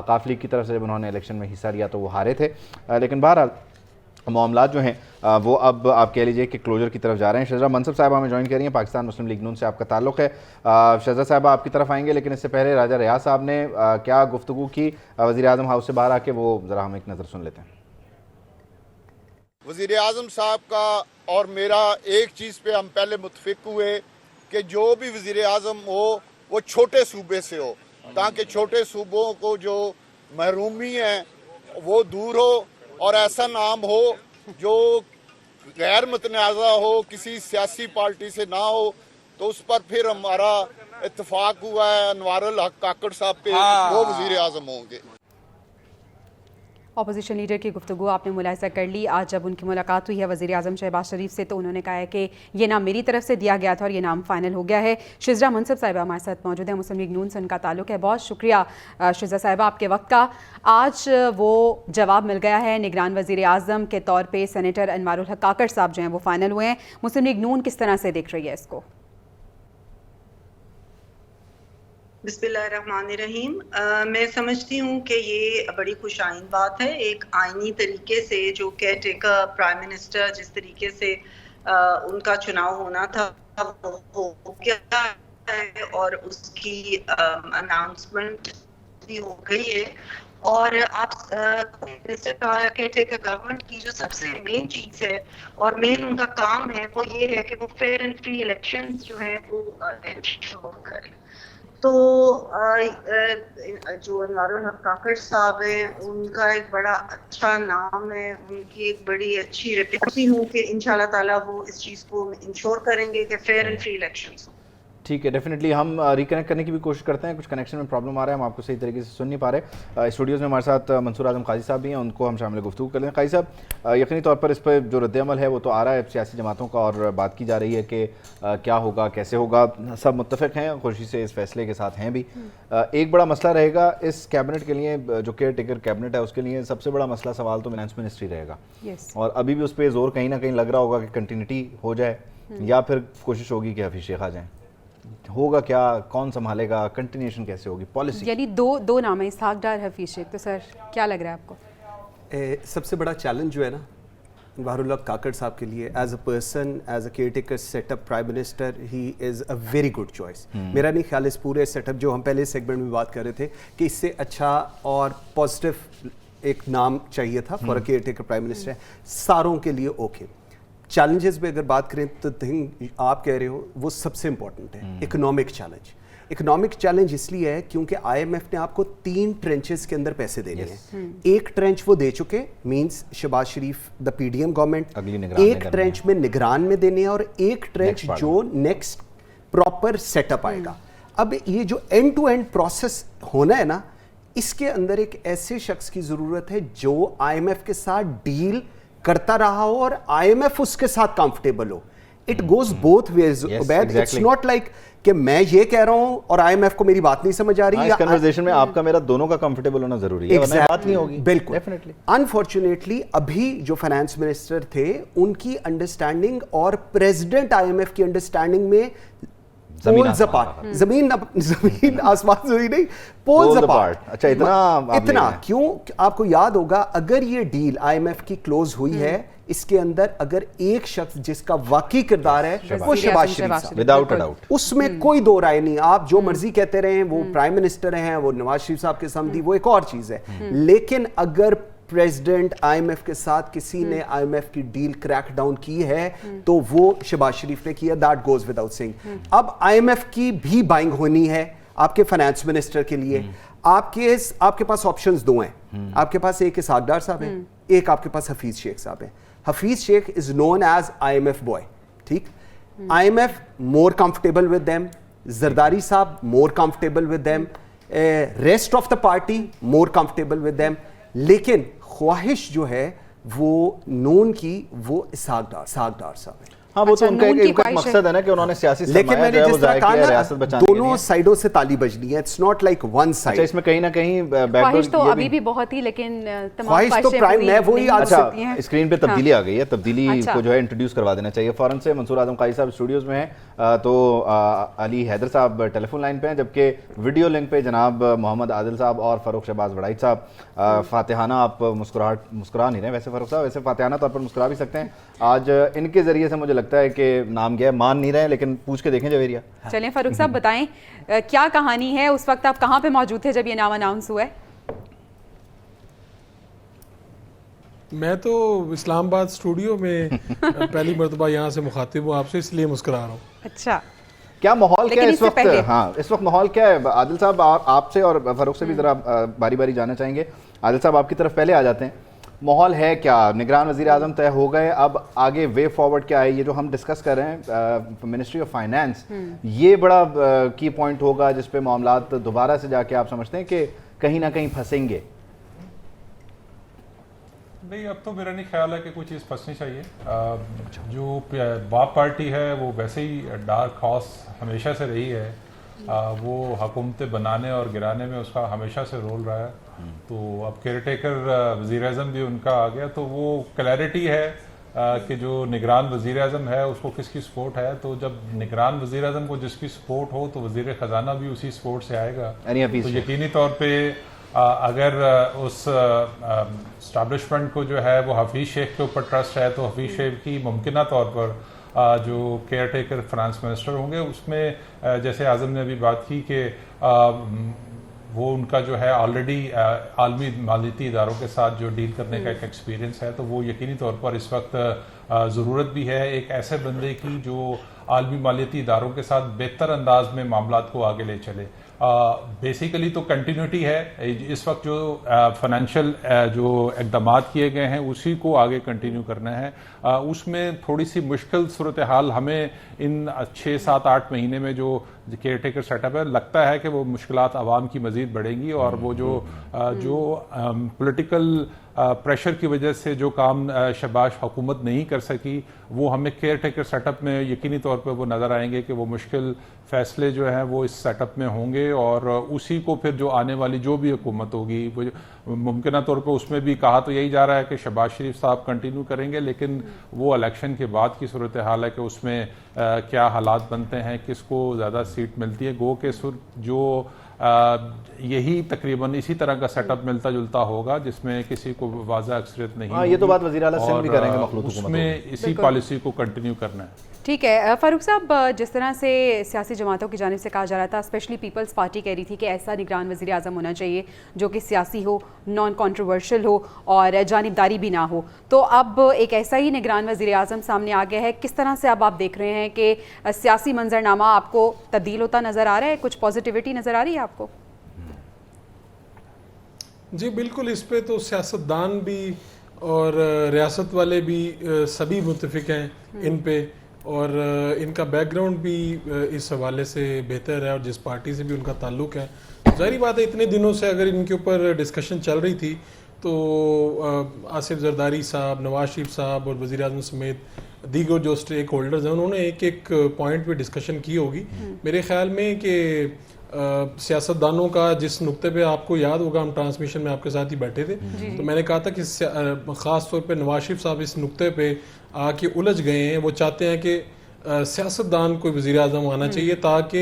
काफ लीग की तरफ से जब उन्होंने इलेक्शन में हिस्सा लिया तो वो हारे थे, लेकिन बहरहाल मामला जो हैं वो अब आप कह लीजिए कि क्लोजर की तरफ जा रहे हैं। शजरा मनसब साहब हमें ज्वाइन कर रही हैं, पाकिस्तान मुस्लिम लीग नून से आपका ताल्लुक है। शजरा साहब आपकी तरफ आएंगे, लेकिन इससे पहले राजा रियाज साहब ने क्या गुफ्तगू की वज़ीर आज़म हाउस से बाहर आके, वो ज़रा हम एक नज़र सुन लेते हैं। वज़ीर आज़म साहब का और मेरा एक चीज़ पे हम पहले मुतफिक हुए कि जो भी वज़ीर आज़म हो वो छोटे सूबे से हो, ताकि छोटे सूबों को जो महरूमी है वो दूर हो और ऐसा नाम हो जो गैर मुतनाज़ा हो, किसी सियासी पार्टी से ना हो। तो उस पर फिर हमारा इत्तेफाक हुआ है अनवारुल हक काकड़ साहब पे, वो वज़ीर आज़म होंगे। अपोजिशन लीडर की गुफ्तगू आपने मुलाहिज़ा कर ली। आज जब उनकी मुलाकात हुई है वज़ीर आज़म शहबाज शरीफ से तो उन्होंने कहा है कि ये नाम मेरी तरफ से दिया गया था और ये नाम फ़ाइनल हो गया है। शिजरा मनसब साहिबा हमारे साथ मौजूद है, मुस्लिम लीग नून से उनका ताल्लुक है। बहुत शुक्रिया शिजरा साहिबा आपके वक्त का। आज वो जवाब मिल गया है, निगरान वज़ीर आज़म के तौर पर सेनेटर अनवारुल हक काकड़ साहब जो हैं वो फ़ाइनल हुए हैं। मुस्लिम लीग नून किस तरह से देख रही है इसको? बिस्मिल्लाहिर्रहमानिर्रहीम। मैं समझती हूँ कि ये बड़ी खुशाइन बात है। एक आईनी तरीके से जो केयर टेकर प्राइम मिनिस्टर जिस तरीके से उनका चुनाव होना था वो हो गया है और उसकी अनाउंसमेंट भी हो गई है। और आप केयर टेकर गवर्नमेंट की जो सबसे मेन चीज़ है और मेन उनका काम है वो ये है कि वो फेयर एंड फ्री इलेक्शंस जो है वो इंश्योर करें। तो जो अनवारुल हक काकड़ साहब हैं उनका एक बड़ा अच्छा नाम है, उनकी एक बड़ी अच्छी रेपुटेशन हूँ कि इंशाल्लाह ताला वो इस चीज़ को इंश्योर करेंगे कि फेयर एंड फ्री इलेक्शंस। ठीक है, डेफिनेटली हम रिकनेक्ट करने की भी कोशिश करते हैं, कुछ कनेक्शन में प्रॉब्लम आ रहा है, हम आपको सही तरीके से सुन नहीं पा रहे। स्टूडियोज़ में हमारे साथ मंसूर आजम काजी साहब भी हैं, उनको हम शामिल गुफ्तगू कर लें। काजी साहब, यकीनी तौर पर इस पर जो रद्द-ए-अमल है वो तो आ रहा है सियासी जमातों का और बात की जा रही है कि क्या होगा कैसे होगा, सब मुत्तफ़िक हैं, खुशी से इस फैसले के साथ हैं भी। एक बड़ा मसला रहेगा इस कैबिनेट के लिए, जो केयर टेकर कैबिनेट है उसके लिए सबसे बड़ा मसला सवाल तो फाइनेंस मिनिस्ट्री रहेगा। और अभी भी उस पर जोर कहीं ना कहीं लग रहा होगा कि कंटिन्यूटी हो जाए या फिर कोशिश होगी कि हफीज़ शेख आ जाएँ। होगा क्या, कौन संभालेगा, कंटिन्यूएशन कैसे होगी, पॉलिसी? यानी दो नाम है, इसहाक डार, हफीज शेख। तो सर क्या लग रहा है आपको? सबसे बड़ा चैलेंज जो है ना अनवारुल हक काकड़ साहब के लिए, as a person, as a caretaker setup prime minister, he is a very good choice. मेरा नहीं ख्याल इस पूरे सेटअप जो हम पहले सेगमेंट में बात कर रहे थे कि इससे अच्छा और पॉजिटिव एक नाम चाहिए था for a caretaker prime minister. सारों के लिए ओके। चैलेंजेस में अगर बात करें तो थिंग आप कह रहे हो वो सबसे इंपॉर्टेंट है, इकोनॉमिक चैलेंज। इकोनॉमिक चैलेंज इसलिए है क्योंकि आईएमएफ ने आपको 3 ट्रेंचेस के अंदर पैसे देने हैं। एक ट्रेंच वो दे चुके, means Shehbaz Sharif the PDM government, एक ट्रेंच में निगरान में देने हैं और एक ट्रेंच जो नेक्स्ट प्रॉपर सेटअप आएगा। अब ये जो एंड टू एंड प्रोसेस होना है ना, इसके अंदर एक ऐसे शख्स की जरूरत है जो आईएमएफ के साथ डील करता रहा हो और आईएमएफ उसके साथ कंफर्टेबल हो। It goes both ways Ubaid, it's not like कि मैं ये कह रहा हूं और आईएमएफ को मेरी बात नहीं समझ आ रही है। इस कन्वर्सेशन में आपका मेरा दोनों का कंफर्टेबल होना जरूरी है, वरना बात नहीं होगी। बिल्कुल, डेफिनेटली। अनफॉर्चुनेटली अभी जो फाइनेंस मिनिस्टर थे उनकी अंडरस्टैंडिंग और प्रेसिडेंट आईएमएफ की अंडरस्टैंडिंग में पोल्स अपार्ट, जमीन आसमान हुई नहीं, पोल्स अपार्ट। अच्छा, इतना क्यों? आपको याद होगा, अगर ये डील IMF की क्लोज हुई है, इसके अंदर अगर एक शख्स जिसका वाकई किरदार है वो शहबाज शरीफ, विदाउट अ डाउट, उसमें कोई दो राय नहीं। आप जो मर्जी कहते रहे, वो प्राइम मिनिस्टर हैं, वो नवाज शरीफ साहब के समधी, वो एक और चीज है, लेकिन अगर प्रेसिडेंट IMF के साथ किसी ने IMF की डील क्रैक डाउन की है तो वो शहबाज शरीफ ने किया, दैट गोज विदाउट सेइंग। अब IMF की भी बाइंग होनी है आपके फाइनेंस मिनिस्टर के लिए। आपके पास ऑप्शंस दो हैं, आपके पास एक इसहाक डार साहब हैं, एक आपके पास हफीज शेख साहब हैं। Hafeez Sheikh is known as IMF boy, ठीक। IMF more comfortable with them, Zardari साहब more comfortable with them, rest of the party more comfortable with them, लेकिन ख्वाहिश जो है वो नून की, वो इसहाक डार साहब है। हाँ, वो तो उनका एक मकसद है ना कि उन्होंने सियासी लेकिन मैंने जिस तरह कहा ना, दोनों साइडों से ताली बजनी है, it's not like one side. अच्छा, इसमें कहीं ना कहीं ख्वाहिश तो अभी भी बहुत ही, लेकिन ख्वाहिश तो प्राइम मैं वही। अच्छा, स्क्रीन पे तब्दीली आ गई है, तब्दीली को जो है इंट्रोड्यूस करवा देना चाहिए फौरन से। मंसूर आजम काजी साहब स्टूडियोज में हैं, तो अली हैदर साहब टेलीफोन लाइन पे हैं, जबकि वीडियो लिंक पे जनाब मोहम्मद आदिल साहब और फ़ारूक शहबाज वड़ाइच साहब। फातिहाना आप मुस्कुरा नहीं रहे वैसे फ़ारूक साहब, वैसे फातिहाना तौर पर मुस्कुरा भी सकते हैं। आज इनके ज़रिए से मुझे लगता है कि नाम गया, मान नहीं रहे, लेकिन पूछ के देखें जवेरिया। चलें फ़ारूक साहब, बताएं क्या कहानी है, उस वक्त आप कहाँ पे मौजूद थे जब ये नाम अनाउंस हुआ है? मैं तो इस्लामाबाद स्टूडियो में पहली मरतबा यहाँ से मुखातिब हूँ आपसे, इसलिए मुस्कुरा रहा हूँ। अच्छा, क्या माहौल क्या है इस वक्त? हाँ, इस वक्त माहौल क्या है? आदिल साहब, आपसे और फारूक से भी जरा बारी बारी जाना चाहेंगे। आदिल साहब, आपकी तरफ पहले आ जाते हैं। माहौल है क्या? निगरान वज़ीर आज़म तय हो गए, अब आगे वे फॉरवर्ड क्या है? ये जो हम डिस्कस कर रहे हैं मिनिस्ट्री ऑफ फाइनेंस, ये बड़ा की पॉइंट होगा जिस पे मामलात दोबारा से जाके आप समझते हैं कि कहीं ना कहीं फंसेंगे? नहीं, अब तो मेरा नहीं ख्याल है कि कोई चीज़ फंसनी चाहिए। जो बाप पार्टी है वो वैसे ही डार्क हॉर्स हमेशा से रही है, वो हुकूमतें बनाने और गिराने में उसका हमेशा से रोल रहा है। तो अब केयर टेकर वज़ीर आज़म भी उनका आ गया, तो वो क्लैरिटी है कि जो निगरान वज़ीर आज़म है उसको किसकी सपोर्ट है। तो जब निगरान वज़ीर आज़म को जिसकी सपोर्ट हो तो वज़ीर ख़जाना भी उसी सपोर्ट से आएगा। तो यकीनी तौर पर अगर उस स्टैब्लिशमेंट को जो है वो हफीज़ शेख के ऊपर ट्रस्ट है, तो हफीज़ शेख की मुमकिना तौर पर जो केयर टेकर फाइनेंस मिनिस्टर होंगे, उसमें जैसे आज़म ने अभी बात की कि वो उनका जो है ऑलरेडी आलमी मालियाती इदारों के साथ जो डील करने का एक एक्सपीरियंस है, तो वो यकीनी तौर पर इस वक्त ज़रूरत भी है एक ऐसे बंदे की जो आलमी मालियाती इदारों के साथ बेहतर अंदाज में मामलात को आगे ले चले। बेसिकली तो कंटिन्यूटी है, इस वक्त जो फाइनेंशियल जो इक़दाम किए गए हैं उसी को आगे कंटिन्यू करना है। उसमें थोड़ी सी मुश्किल सूरत हाल हमें इन 6, 7, 8 महीने में जो केयर टेकर सेटअप है, लगता है कि वो मुश्किलात आवाम की मज़ीद बढ़ेंगी और वो जो पॉलिटिकल प्रेशर की वजह से जो काम शहबाज हुकूमत नहीं कर सकी, वो हमें केयर टेकर सेटअप में यकीनी तौर पर वो नज़र आएंगे कि वो मुश्किल फ़ैसले जो हैं वो इस सेटअप में होंगे और उसी को फिर जो आने वाली जो भी हुकूमत होगी वो मुमकिन तौर पर उसमें भी कहा तो यही जा रहा है कि शहबाज शरीफ साहब कंटिन्यू करेंगे, लेकिन वो इलेक्शन के बाद की सूरत हाल है कि उसमें क्या हालात बनते हैं, किसको ज़्यादा सीट मिलती है। गो के जो यही तकरीबन इसी तरह का सेटअप मिलता जुलता होगा जिसमें किसी को वाज़ा अक्सरियत नहीं। ये तो बात वज़ीर आला सिंध भी करेंगे, मखलूत उसमें इसी पॉलिसी को कंटिन्यू करना है। ठीक है फ़ारूक साहब, जिस तरह से सियासी जमातों की जानिब से कहा जा रहा था, स्पेशली पीपल्स पार्टी कह रही थी कि ऐसा निगरान वज़ीर आज़म होना चाहिए जो कि सियासी हो, नॉन कॉन्ट्रोवर्शियल हो और जानिबदारी भी ना हो, तो अब एक ऐसा ही निगरान वज़ीर आज़म सामने आ गया है। किस तरह से अब आप देख रहे हैं कि सियासी मंजरनामा आपको तब्दील होता नज़र आ रहा है, कुछ पॉजिटिविटी नज़र आ रही है आपको? जी बिल्कुल, इस पे तो सियासतदान भी और रियासत वाले भी सभी मुत्तफिक हैं इन पे, और इनका बैकग्राउंड भी इस हवाले से बेहतर है और जिस पार्टी से भी उनका ताल्लुक़ है। ज़ाहिर बात है इतने दिनों से अगर इनके ऊपर डिस्कशन चल रही थी तो आसिफ जरदारी साहब, नवाज शरीफ साहब और वज़ीर आज़म समेत दीगर जो स्टेक होल्डर्स हैं उन्होंने एक एक पॉइंट पे डिस्कशन की होगी। मेरे ख्याल में कि सियासतदानों का जिस नुक्ते पे आपको याद होगा, हम ट्रांसमिशन में आपके साथ ही बैठे थे, तो मैंने कहा था कि ख़ास तौर पे नवाज शरीफ साहब इस नुक्ते पे आके उलझ गए हैं। वो चाहते हैं कि सियासतदान कोई वज़ीर आज़म आना चाहिए, ताकि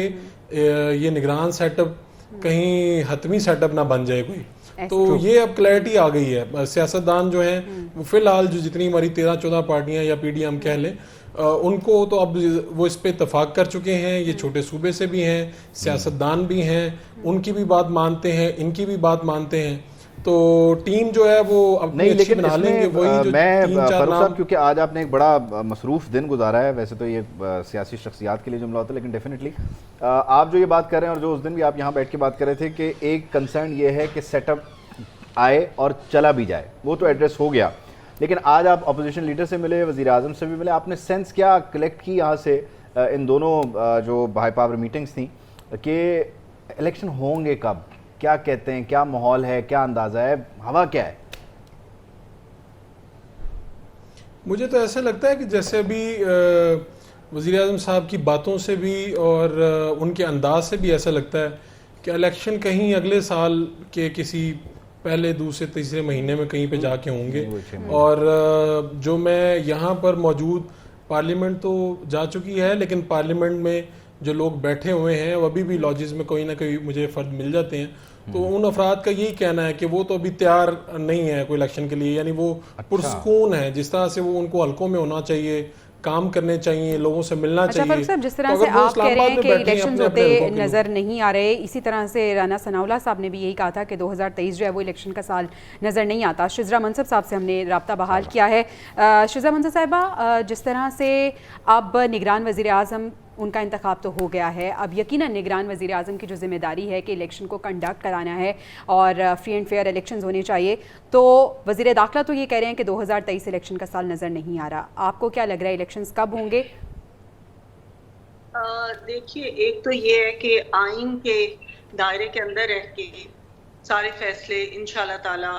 ये निगरान सेटअप कहीं हतमी सेटअप ना बन जाए कोई। तो ये अब क्लैरिटी आ गई है। सियासतदान जो है वो फिलहाल जो जितनी हमारी 13-14 पार्टियां या पीडीएम कह लें, उनको तो अब वो इस पे इतफाक कर चुके हैं। ये छोटे सूबे से भी हैं, सियासतदान भी हैं, उनकी भी बात मानते हैं, इनकी भी बात मानते हैं। तो टीम जो है वो अपनी अच्छी बना लेंगे। वही जो मैं फारूक साहब, क्योंकि आज आपने एक बड़ा मसरूफ दिन गुजारा है, वैसे तो ये सियासी शख्सियात के लिए जुमला होता है, लेकिन डेफिनेटली आप जो ये बात कर रहे हैं और जो उस दिन भी आप यहाँ बैठ के बात कर रहे थे कि एक कंसर्न ये है कि सेटअप आए और चला भी जाए, वो तो एड्रेस हो गया। लेकिन आज आप अपोजिशन लीडर से मिले, वज़ीर आज़म से भी मिले, आपने सेंस क्या कलेक्ट की यहाँ से इन दोनों जो हाई पावर मीटिंग्स थी कि इलेक्शन होंगे कब, क्या कहते हैं, क्या माहौल है, क्या अंदाज़ा है, हवा क्या है? मुझे तो ऐसा लगता है कि जैसे अभी वज़ीर आज़म साहब की बातों से भी और उनके अंदाज से भी ऐसा लगता है कि इलेक्शन कहीं अगले साल के किसी पहले, दूसरे, तीसरे महीने में कहीं पे जाके होंगे। और जो मैं यहाँ पर मौजूद, पार्लियामेंट तो जा चुकी है, लेकिन पार्लियामेंट में जो लोग बैठे हुए हैं वो अभी भी लॉजेस में कोई ना कोई मुझे फ़र्द मिल जाते हैं। तो उन अफराद का यही कहना है कि वो तो अभी तैयार नहीं है कोई इलेक्शन के लिए, यानी वो पुरसकून है। जिस तरह से वो उनको हल्कों में होना चाहिए, काम करने चाहिए, लोगों से मिलना चाहिए। फारूक साहब, जिस तरह से आप कह रहे हैं कि इलेक्शंस होते नजर नहीं आ रहे, इसी तरह से राना सनाउल्लाह साहब ने भी यही कहा था कि 2023 जो है वो इलेक्शन का साल नज़र नहीं आता। शिजरा मनसब साहब से हमने रब्ता बहाल किया है। शिजरा मनसब साहिबा, जिस तरह से अब निगरान वज़ीर आज़म, उनका इंतखाब तो हो गया है, अब यकीनन निगरान वज़ीर आज़म की जो जिम्मेदारी है कि इलेक्शन को कंडक्ट कराना है और फ्री एंड फेयर इलेक्शंस होने चाहिए, तो वज़ीर दाखिला तो ये कह रहे हैं कि 2023 इलेक्शन का साल नज़र नहीं आ रहा। आपको क्या लग रहा है, इलेक्शंस कब होंगे? देखिए, एक तो ये है कि आइन के दायरे के अंदर रह के सारे फैसले इंशाल्लाह ताला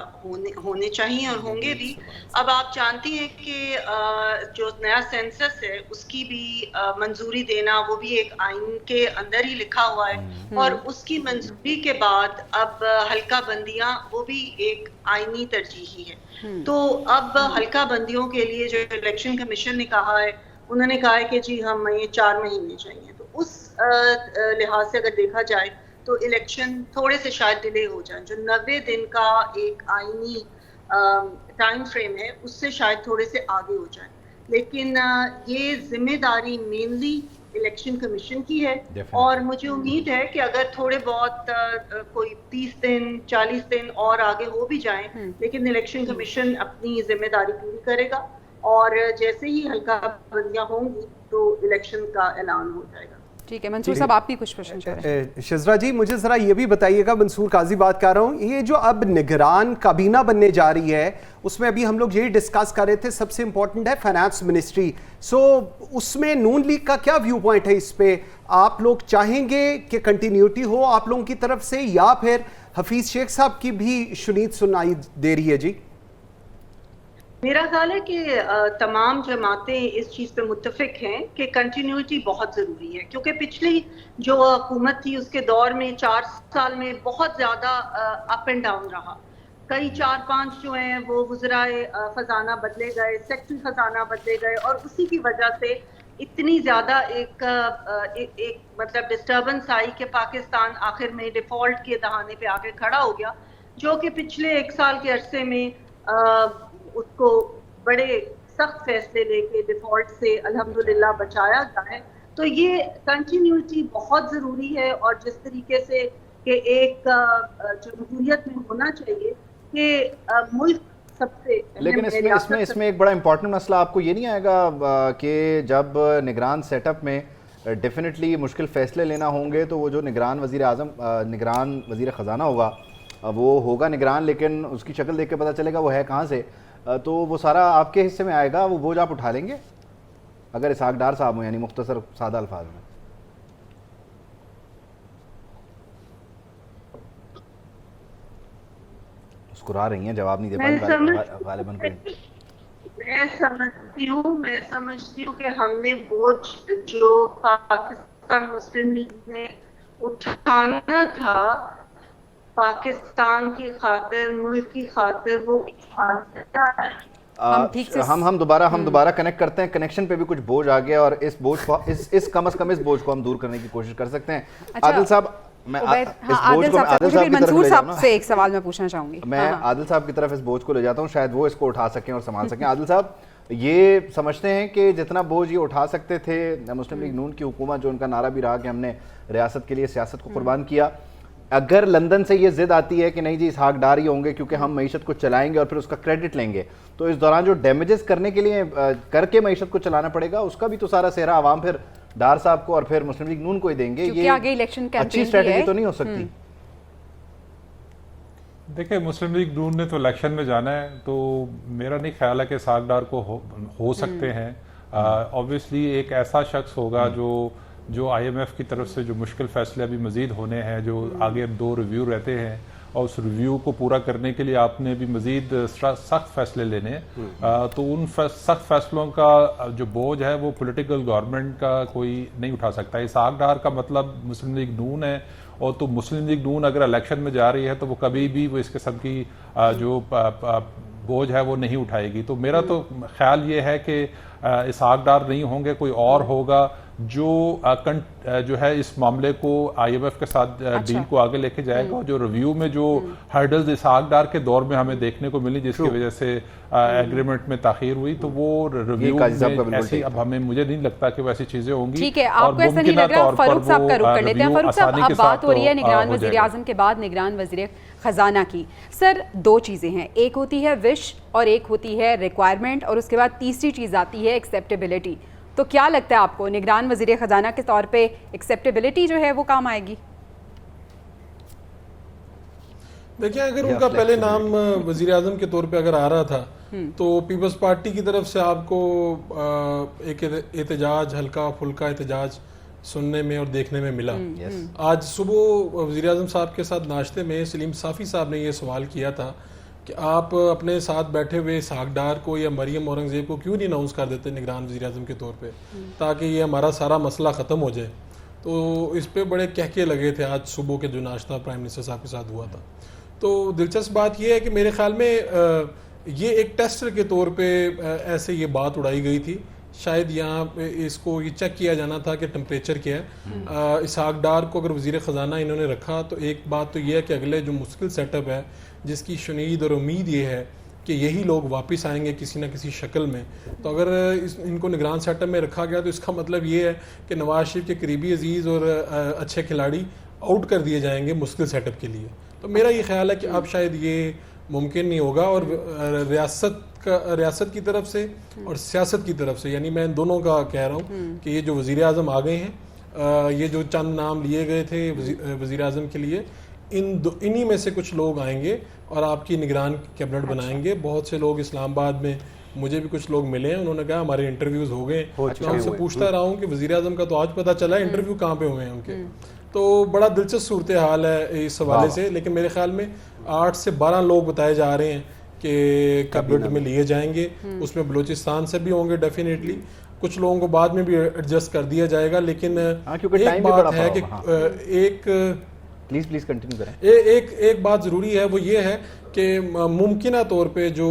होने चाहिए और होंगे भी। अब आप जानती हैं कि जो नया सेंसस है उसकी भी मंजूरी देना, वो भी एक आइन के अंदर ही लिखा हुआ है। और उसकी मंजूरी के बाद अब हल्का बंदियां, वो भी एक आइनी तरजीही है। तो अब हल्का बंदियों के लिए जो इलेक्शन कमीशन ने कहा है, उन्होंने कहा है कि जी हमें 4 महीने चाहिए। तो उस लिहाज से अगर देखा जाए तो इलेक्शन थोड़े से शायद डिले हो जाए। जो 90 दिन का एक आईनी टाइम फ्रेम है, उससे शायद थोड़े से आगे हो जाए। लेकिन ये जिम्मेदारी मेनली इलेक्शन कमीशन की है। और मुझे उम्मीद है कि अगर थोड़े बहुत कोई 30 दिन 40 दिन और आगे हो भी जाएं, लेकिन इलेक्शन कमीशन अपनी जिम्मेदारी पूरी करेगा और जैसे ही हल्का बंदियां होंगी तो इलेक्शन का ऐलान हो जाएगा। ठीक है मंसूर साहब, आप भी कुछ प्रश्न कर रहे हैं। शिजरा जी, मुझे ज़रा ये भी बताइएगा, मंसूर काजी बात कर रहा हूँ, ये जो अब निगरान काबीना बनने जा रही है, उसमें अभी हम लोग यही डिस्कस कर रहे थे, सबसे इंपॉर्टेंट है फाइनेंस मिनिस्ट्री। सो उसमें नून लीग का क्या व्यू पॉइंट है इस पे? आप लोग चाहेंगे कि कंटिन्यूटी हो आप लोगों की तरफ से, या फिर हफीज शेख साहब की भी शुनीद सुनाई दे रही है? जी, मेरा ख्याल है कि तमाम जमातें इस चीज़ पे मुत्तफिक हैं कि कंटिन्यूटी बहुत ज़रूरी है, क्योंकि पिछली जो हुकूमत थी उसके दौर में 4 साल में बहुत ज़्यादा अप एंड डाउन रहा। कई 4-5 जो हैं वो वज़राए ख़जाना बदले गए, सेक्रेटरी ख़जाना बदले गए, और उसी की वजह से इतनी ज़्यादा एक मतलब डिस्टर्बेंस आई कि पाकिस्तान आखिर में डिफ़ॉल्ट के दहाने पे आके खड़ा हो गया, जो कि पिछले 1 साल के अरसे में उसको बड़े सख्त फैसले लेके डिफॉल्ट से अल्हम्दुलिल्लाह बचाया गया है। तो ये कंटिन्यूटी बहुत ज़रूरी है, और जिस तरीके से कि एक जमहूरियत में होना चाहिए कि मुल्क सबसे, लेकिन इसमें एक बड़ा इंपॉर्टेंट मसला आपको ये नहीं आएगा कि जब निगरान सेटअप में डेफिनेटली मुश्किल फैसले लेना होंगे, तो वो जो निगरान वज़ीर आज़म, निगरान वज़ीर ख़जाना होगा, वो होगा निगरान, लेकिन उसकी शक्ल देख के पता चलेगा वो है कहाँ से, तो वो सारा आपके हिस्से में आएगा, वो बोझ आप उठा लेंगे अगर इसहाक डार साहब हो, यानी मुख्तसर सादा अल्फाज में? मुस्कुरा रही हैं, जवाब नहीं दे पाई गालिबन। मैं समझती हूँ कि हमने बोझ जो पाकिस्तान मुस्लिम लीग ने उठाना था पाकिस्तान की खातिर, मुल्क की खातिर, वो हम दोबारा कनेक्ट करते हैं। कनेक्शन पे भी कुछ बोझ आ गया और इस बोझ को इस कम से कम इस बोझ को हम दूर करने की कोशिश कर सकते हैं। आदिल साहब, मैं मंसूर साहब से एक सवाल मैं पूछना चाहूंगी। मैं आदिल साहब की तरफ इस बोझ को ले जाता हूँ, शायद वो इसको उठा सकें और संभाल सकें। आदिल साहब, ये समझते हैं कि जितना बोझ ये उठा सकते थे, मुस्लिम लीग नून की हुकूमत, जो उनका नारा भी रहा कि हमने रियासत के लिए सियासत को कुर्बान किया, अगर लंदन से ये जिद आती है कि नहीं जी इसहाक डार ही होंगे क्योंकि हम मईशत को चलाएंगे और फिर उसका क्रेडिट लेंगे, तो इस दौरान जो डैमेजेस करने के लिए करके मईशत को चलाना पड़ेगा, उसका भी तो सारा सेहरा आवाम फिर डार साहब को और फिर मुस्लिम लीग नून को ही देंगे। ये आगे इलेक्शन अच्छी स्ट्रेटेजी तो नहीं हो सकती। देखिए, मुस्लिम लीग नून ने तो इलेक्शन में जाना है, तो मेरा नहीं ख्याल है कि इसहाक डार को हो सकते हैं। ऑब्वियसली एक ऐसा शख्स होगा जो IMF की तरफ से जो मुश्किल फैसले अभी मज़ीद होने हैं, जो आगे 2 रिव्यू रहते हैं, और उस रिव्यू को पूरा करने के लिए आपने भी मज़ीद सख्त फैसले लेने हैं। तो उन सख्त फैसलों का जो बोझ है वो पॉलिटिकल गवर्नमेंट का कोई नहीं उठा सकता। इसहाक डार का मतलब मुस्लिम लीग नून है, और तो मुस्लिम लीग नून अगर इलेक्शन में जा रही है तो वो कभी भी वो इस किस्म की जो बोझ है वो नहीं उठाएगी। तो मेरा तो ख्याल ये है कि इसहाक डार नहीं होंगे, कोई और होगा जो है इस मामले को IMF के साथ डील को आगे लेके जाएगा। जो रिव्यू में जो हर्डल्स इसहाक डार के दौर में हमें देखने को मिली, जिसकी वजह से एग्रीमेंट में ताखीर हुई, तो वो रिव्यू में ऐसी अब मुझे नहीं लगता कि वैसी चीजें होंगी। ठीक है, आपको ऐसा नहीं लग रहा? फारूक साहब का रुख कर लेते हैं। फारूक साहब, अब बात हो रही है निगरान वजीर आजम के बाद निगरान वजीर खजाना की। सर, 2 चीजें हैं, एक होती है विश और एक होती है रिक्वायरमेंट, और उसके बाद तीसरी चीज आती है एक्सेप्टेबिलिटी। तो क्या लगता है आपको निगरान वजीर खजाना के तौर पे एक्सेप्टेबिलिटी जो है वो काम आएगी? देखिए, अगर उनका पहले नाम वजीर आजम के तौर पे अगर आ रहा था तो पीपल्स पार्टी की तरफ से आपको एक एहतजाज, हल्का फुल्का एहतजाज सुनने में और देखने में मिला। आज सुबह वजीर आजम साहब के साथ नाश्ते में सलीम साफ़ी साहब ने ये सवाल किया था कि आप अपने साथ बैठे हुए इसहाक डार को या मरियम औरंगजेब को क्यों नहीं अनाउंस कर देते निगरान वज़ीर आज़म के तौर पे, ताकि ये हमारा सारा मसला ख़त्म हो जाए। तो इस पे बड़े कहके लगे थे आज सुबह के जो नाश्ता प्राइम मिनिस्टर साहब के साथ हुआ था। तो दिलचस्प बात यह है कि मेरे ख्याल में ये एक टेस्टर के तौर पे ऐसे ये बात उड़ाई गई थी। शायद यहाँ इसको ये चेक किया जाना था कि टेम्परेचर क्या है। इसहाक डार को अगर वज़ीर ख़जाना इन्होंने रखा तो एक बात तो ये है कि अगले जो मुश्किल सेटअप है, जिसकी शुनीद और उम्मीद ये है कि यही लोग वापस आएंगे किसी न किसी शक्ल में, तो अगर इनको निगरान सेटअप में रखा गया तो इसका मतलब ये है कि नवाज शरीफ के करीबी अजीज़ और अच्छे खिलाड़ी आउट कर दिए जाएंगे मुश्किल सेटअप के लिए। तो मेरा ये ख्याल है कि अब शायद ये मुमकिन नहीं होगा। और रियासत की तरफ से और सियासत की तरफ से, यानी मैं इन दोनों का कह रहा हूँ कि ये जो वज़ीर आज़म आ गए हैं, ये जो चंद नाम लिए गए थे वज़ीर आज़म के लिए, इन्हीं में से कुछ लोग आएंगे और आपकी निगरान कैबिनेट बनाएंगे। बहुत से लोग इस्लामाबाद में, मुझे भी कुछ लोग मिले हैं, उन्होंने कहा हमारे इंटरव्यूज हो गए। मैं उनसे पूछता रहा हूँ कि वज़ीर आज़म का तो आज पता चला इंटरव्यू कहाँ पे हुए हैं उनके। तो बड़ा दिलचस्प सूरत हाल है इस हवाले से। लेकिन मेरे ख्याल में 8 से 12 लोग बताए जा रहे हैं कि कैबिनेट में लिए जाएंगे। उसमें बलूचिस्तान से भी होंगे डेफिनेटली, कुछ लोगों को बाद में भी एडजस्ट कर दिया जाएगा। लेकिन एक बात है कि प्लीज कंटिन्यू करें। एक बात जरूरी है, वो ये है कि मुमकिना तौर पे जो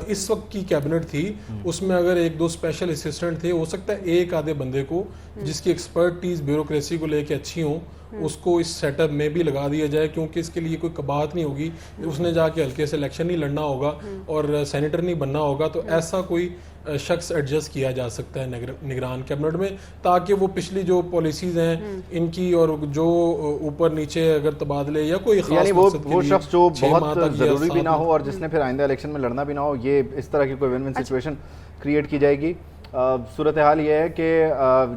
इस वक्त की कैबिनेट थी उसमें अगर 1-2 स्पेशल असिस्टेंट थे, हो सकता है एक आधे बंदे को जिसकी एक्सपर्टीज ब्यूरोक्रेसी को लेके अच्छी हो उसको इस सेटअप में भी लगा दिया जाए, क्योंकि इसके लिए कोई कबात नहीं होगी। उसने जाके हल्के से इलेक्शन नहीं लड़ना होगा और सेनेटर नहीं बनना होगा। तो ऐसा कोई शख्स एडजस्ट किया जा सकता है निगरान कैबिनेट में, ताकि वो पिछली जो पॉलिसीज हैं इनकी और जो ऊपर नीचे अगर तबादले या कोई यानी वो शख्स जो बहुत जरूरी भी ना हो और जिसने फिर आइंदा इलेक्शन में लड़ना भी ना हो, ये इस तरह की कोई विन विन सिचुएशन क्रिएट की जाएगी। सूरत हाल ये है कि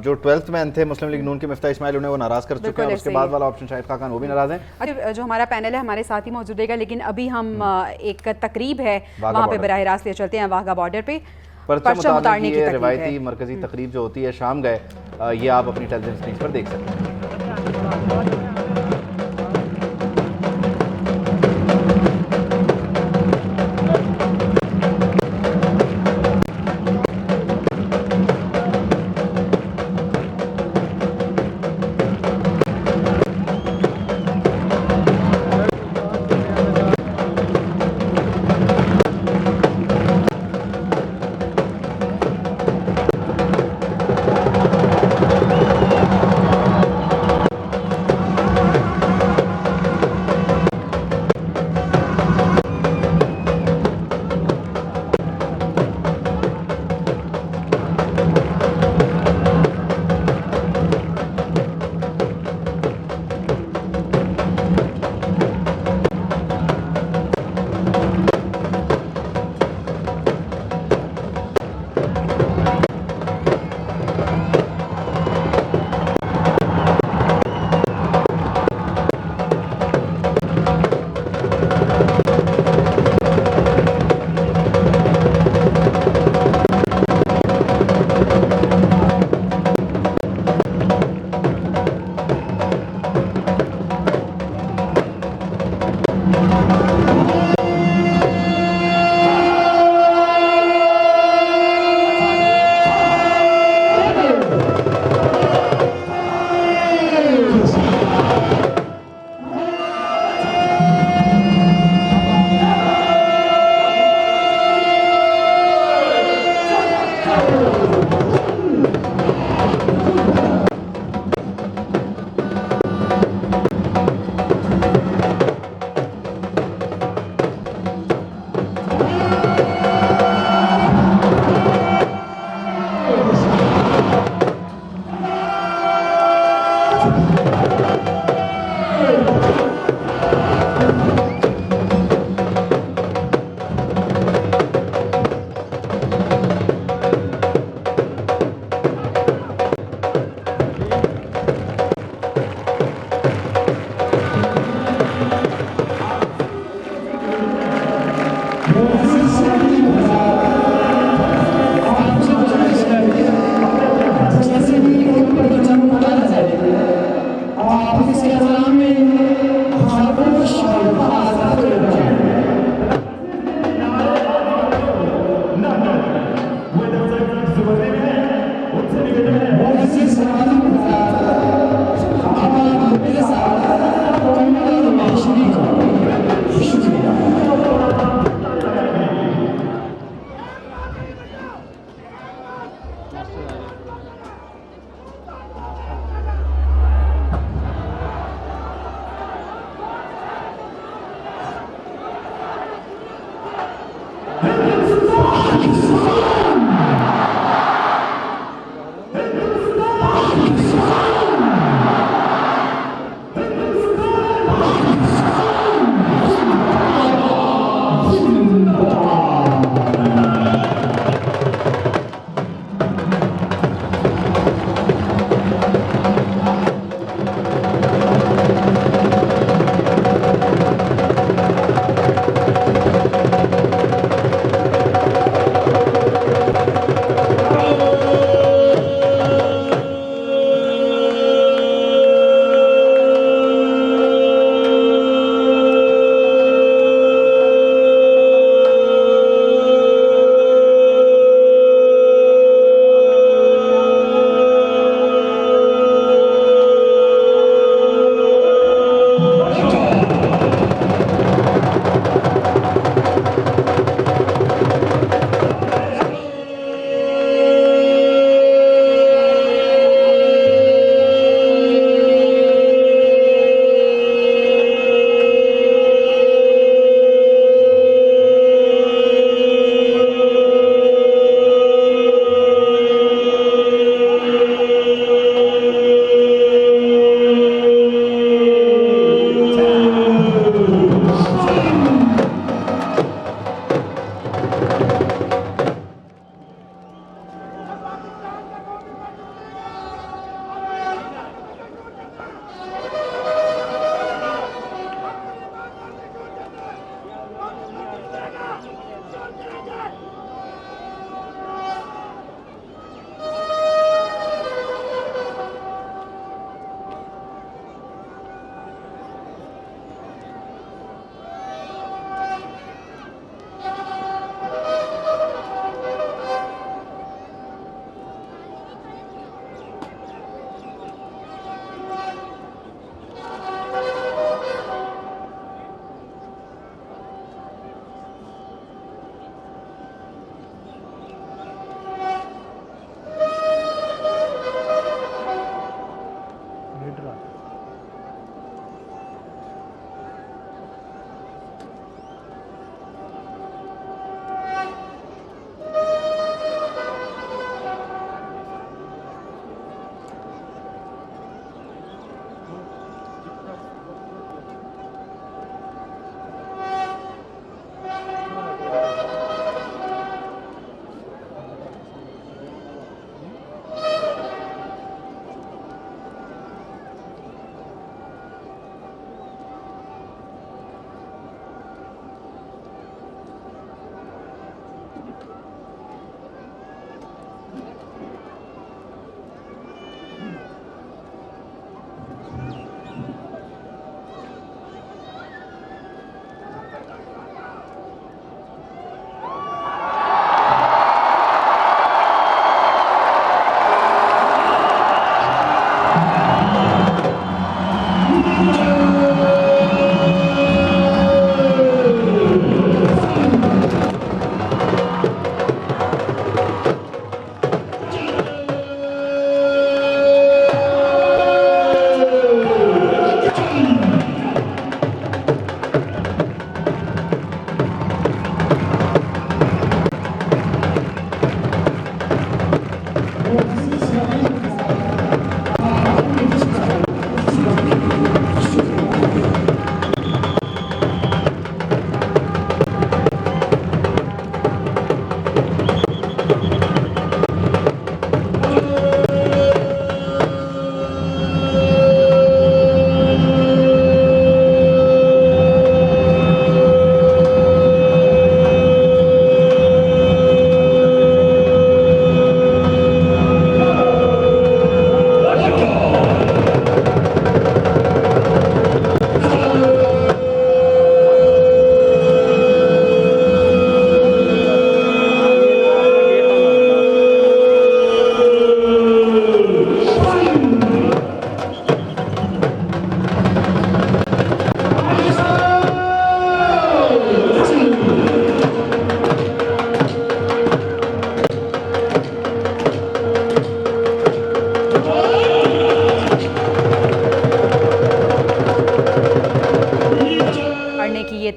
जो 12th मैन थे मुस्लिम लीग नून के मिफ्ता इस्माइल, उन्हें वो नाराज़ कर चुके हैं और उसके बाद वाला ऑप्शन शाहिद खान वो भी नाराज़ हैं। जो हमारा पैनल है हमारे साथ ही मौजूद रहेगा, लेकिन अभी हम एक तकरीब है वहाँ पे बराह रास्त ले चलते हैं वाघा बॉर्डर पे परचम उतारने की रिवायती मरकजी तकरीब जो होती है शाम गए, ये आप अपनी टेलीविजन स्क्रीन पर देख सकते हैं।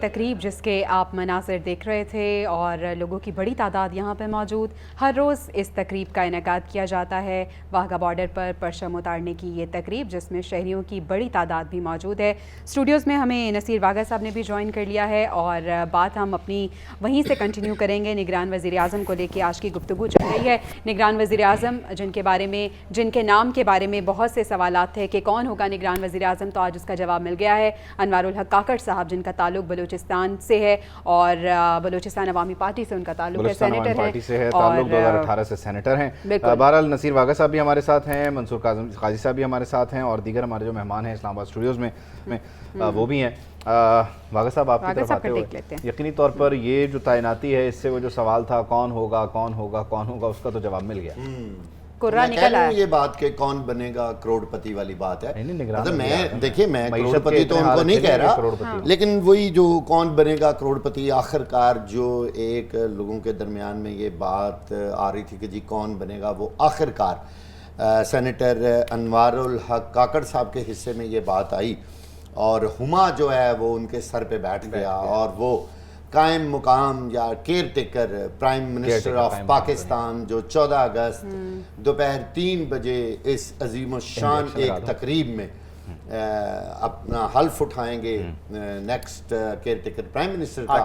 तकरीब जिसके आप मनासिर देख रहे थे और लोगों की बड़ी तादाद यहाँ पर मौजूद। हर रोज़ इस तकरीब का इनेकाद किया जाता है। वाघा बॉर्डर पर परचम उतारने की ये तकरीब जिसमें शहरियों की बड़ी तादाद भी मौजूद है। स्टूडियोज़ में हमें नसीर वाघा साहब ने भी ज्वाइन कर लिया है और बात हम अपनी वहीं से कंटिन्यू करेंगे। निगरान वज़ीर आज़म को लेकर आज की गुफ्तगू चल रही है। निगरान वज़ीर आज़म जिनके नाम के बारे में बहुत से सवालात थे कि कौन होगा निगरान वज़ीर आज़म, तो आज उसका जवाब मिल गया है। अनवारुल हक काकड़ साहब जिनका ताल्लुक बलूचिस्तान से है और बलूचिस्तान अवामी पार्टी से उनका ताल्लुक है, सेनेटर है और 2018 से सेनेटर हैं। बहरहाल नसीर वाघा साहब भी हमारे साथ हैं, मंसूर काजी साहब भी हमारे साथ हैं और दीगर हमारे जो मेहमान हैं इस्लामाबाद स्टूडियोज़ में वो भी हैं। वाघा साहब आपकी तरफ आते हुए यकीनी तौर पर ये जो तैनाती है इससे वो जो सवाल था कौन होगा उसका तो जवाब मिल गया। ये बात के कौन बनेगा करोड़पति वाली बात है। मतलब मैं करोड़पति तो उनको नहीं कह रहा, लेकिन वही जो कौन बनेगा करोड़पति, आखिरकार जो एक लोगों के दरमियान में ये बात आ रही थी कि जी कौन बनेगा, वो आखिरकार सेनेटर अनवारुल हक काकड़ साहब के हिस्से में ये बात आई और हुमा जो है वो उनके सर पे बैठ गया और वो कायम मुकाम या care taker prime minister of Pakistan जो 14 अगस्त दोपहर 3 बजे इस अजीम शान एक तकरीब में अपना हल्फ उठाएंगे next care taker prime minister का।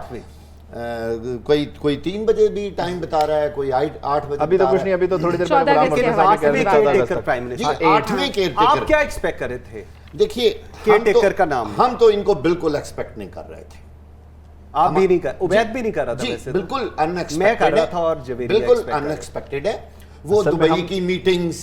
कोई 3 बजे भी टाइम बता रहा है, कोई 8 बजे। अभी तो कुछ नहीं, अभी तो थोड़ी देर पहले आप क्या एक्सपेक्ट कर रहे थे? देखिए केयर टेकर का नाम हम तो इनको बिल्कुल एक्सपेक्ट नहीं कर रहे थे। आप भी नहीं कर, उबैद भी नहीं कर रहा था वैसे तो। बिल्कुल अनएक्सपेक्टेड मैं कर रहा था और जवेरिया बिल्कुल अनएक्सपेक्टेड है। वो दुबई की मीटिंग्स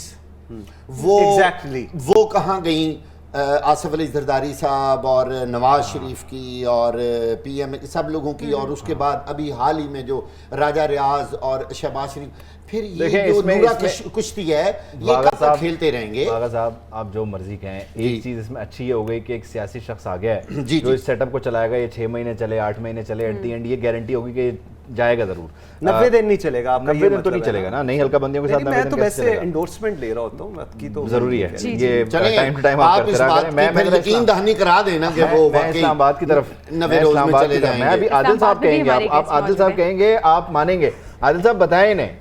वो कहाँ गई, आसिफ अली जरदारी साहब और नवाज शरीफ की और पीएम सब लोगों की, और उसके बाद अभी हाल ही में जो राजा रियाज और शहबाज शरीफ, फिर ये जो नूरा कुश्ती है ये कब तक खेलते रहेंगे? वाघा साहब आप जो मर्जी कहें, एक चीज इसमें अच्छी ये हो गई कि एक सियासी शख्स आ गया है जो इस सेटअप को चलाएगा। ये 6 महीने चले, 8 महीने चले, एट दी एंड ये गारंटी होगी कि जाएगा जरूर। 90 दिन नहीं चलेगा, 90 दिन तो नहीं चलेगा ना, नहीं हल्का बंदियों के साथ। मैं तो वैसे एंडोर्समेंट ले रहा होता हूं की तो जरूरी है ये टाइम टू टाइम आप मैं यकीन दहानी करा देना कि वो इस्लामाबाद की तरफ इस्लामाबाद की तरफ। मैं अभी आदिल साहब कहेंगे, आप आदिल साहब कहेंगे, आप मानेंगे। आदिल साहब बताएं इन्हें,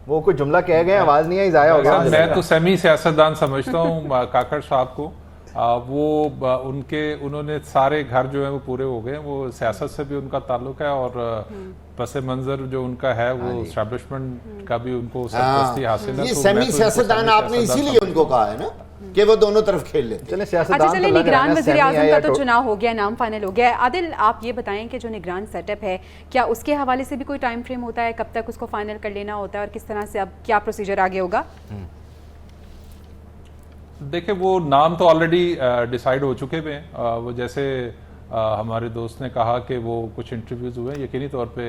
वो कुछ जुमला कह गए, आवाज नहीं आई, जाया हो गया। मैं तो सेमी सियासतदान समझता हूँ काकड़ साहब को। उन्होंने सारे घर जो है वो पूरे हो गए। वो सियासत से भी उनका ताल्लुक है और पस मंजर जो उनका है वो एस्टैब्लिशमेंट का भी उनको सरपरस्ती हासिल है। ये सेमी सियासतदान आपने इसीलिए उनको कहा है ना। कि वो दोनों तरफ खेल लेते। चले चले निगरान वज़ीर आज़म का तो चुनाव हो गया, नाम फाइनल हो गया। आदिल, आप ये बताएं कि जो निगरान सेटअप है, क्या उसके हवाले से भी कोई टाइम फ्रेम होता है, कब तक उसको फाइनल कर लेना होता है और किस तरह से अब क्या प्रोसीजर आगे होगा? देखिए, वो नाम तो ऑलरेडी डिसाइड हो चुके हैं। वो जैसे हमारे दोस्त ने कहा कि वो कुछ इंटरव्यूज़ हुए, यकीनी तौर पे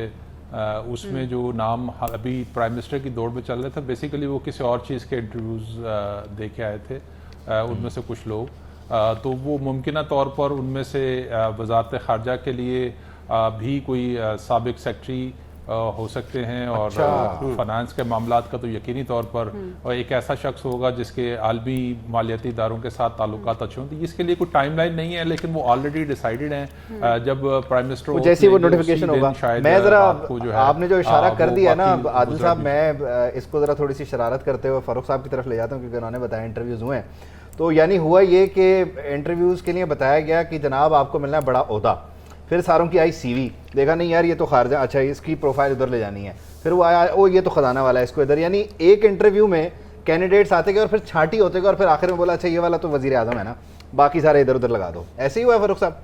उसमें जो नाम अभी प्राइम मिनिस्टर की दौड़ में चल रहे थे, बेसिकली वो किसी और चीज़ के इंटरव्यूज़ दे के आए थे उनमें से कुछ लोग। तो वो मुमकिन तौर पर उनमें से वजारत ख़ारजा के लिए भी कोई साबिक सेक्रेटरी हो सकते हैं और फाइनेंस के मामलात का तो यकीनी तौर पर और एक ऐसा शख्स होगा जिसके आलमी मालियाती इदारों के साथ ताल्लुकात अच्छे हों। इसके लिए कोई टाइमलाइन नहीं है, लेकिन वो ऑलरेडी डिसाइडेड हैं। जब प्राइम मिनिस्टर जैसे वो नोटिफिकेशन होगा, मैं जरा आपने जो इशारा कर दिया ना आदिल साहब, मैं इसको जरा थोड़ी सी शरारत करते हुए फारूक साहब की तरफ ले जाता हूँ, क्योंकि उन्होंने बताया इंटरव्यूज़ हुए हैं। तो यानी हुआ ये कि इंटरव्यूज़ के लिए बताया गया कि जनाब आपको मिलना है बड़ा ओहदा। फिर सारों की आई सीवी, देखा नहीं यार ये तो खारजा, अच्छा इसकी प्रोफाइल उधर ले जानी है। फिर वो आया, ओ ये तो खजाना वाला है, इसको इधर। यानी एक इंटरव्यू में कैंडिडेट्स आते गए और फिर छांटी होते गए और फिर आखिर में बोला अच्छा ये वाला तो वजीर आजम है ना, बाकी सारे इधर उधर लगा दो। ऐसे ही हुआ फारूक साहब?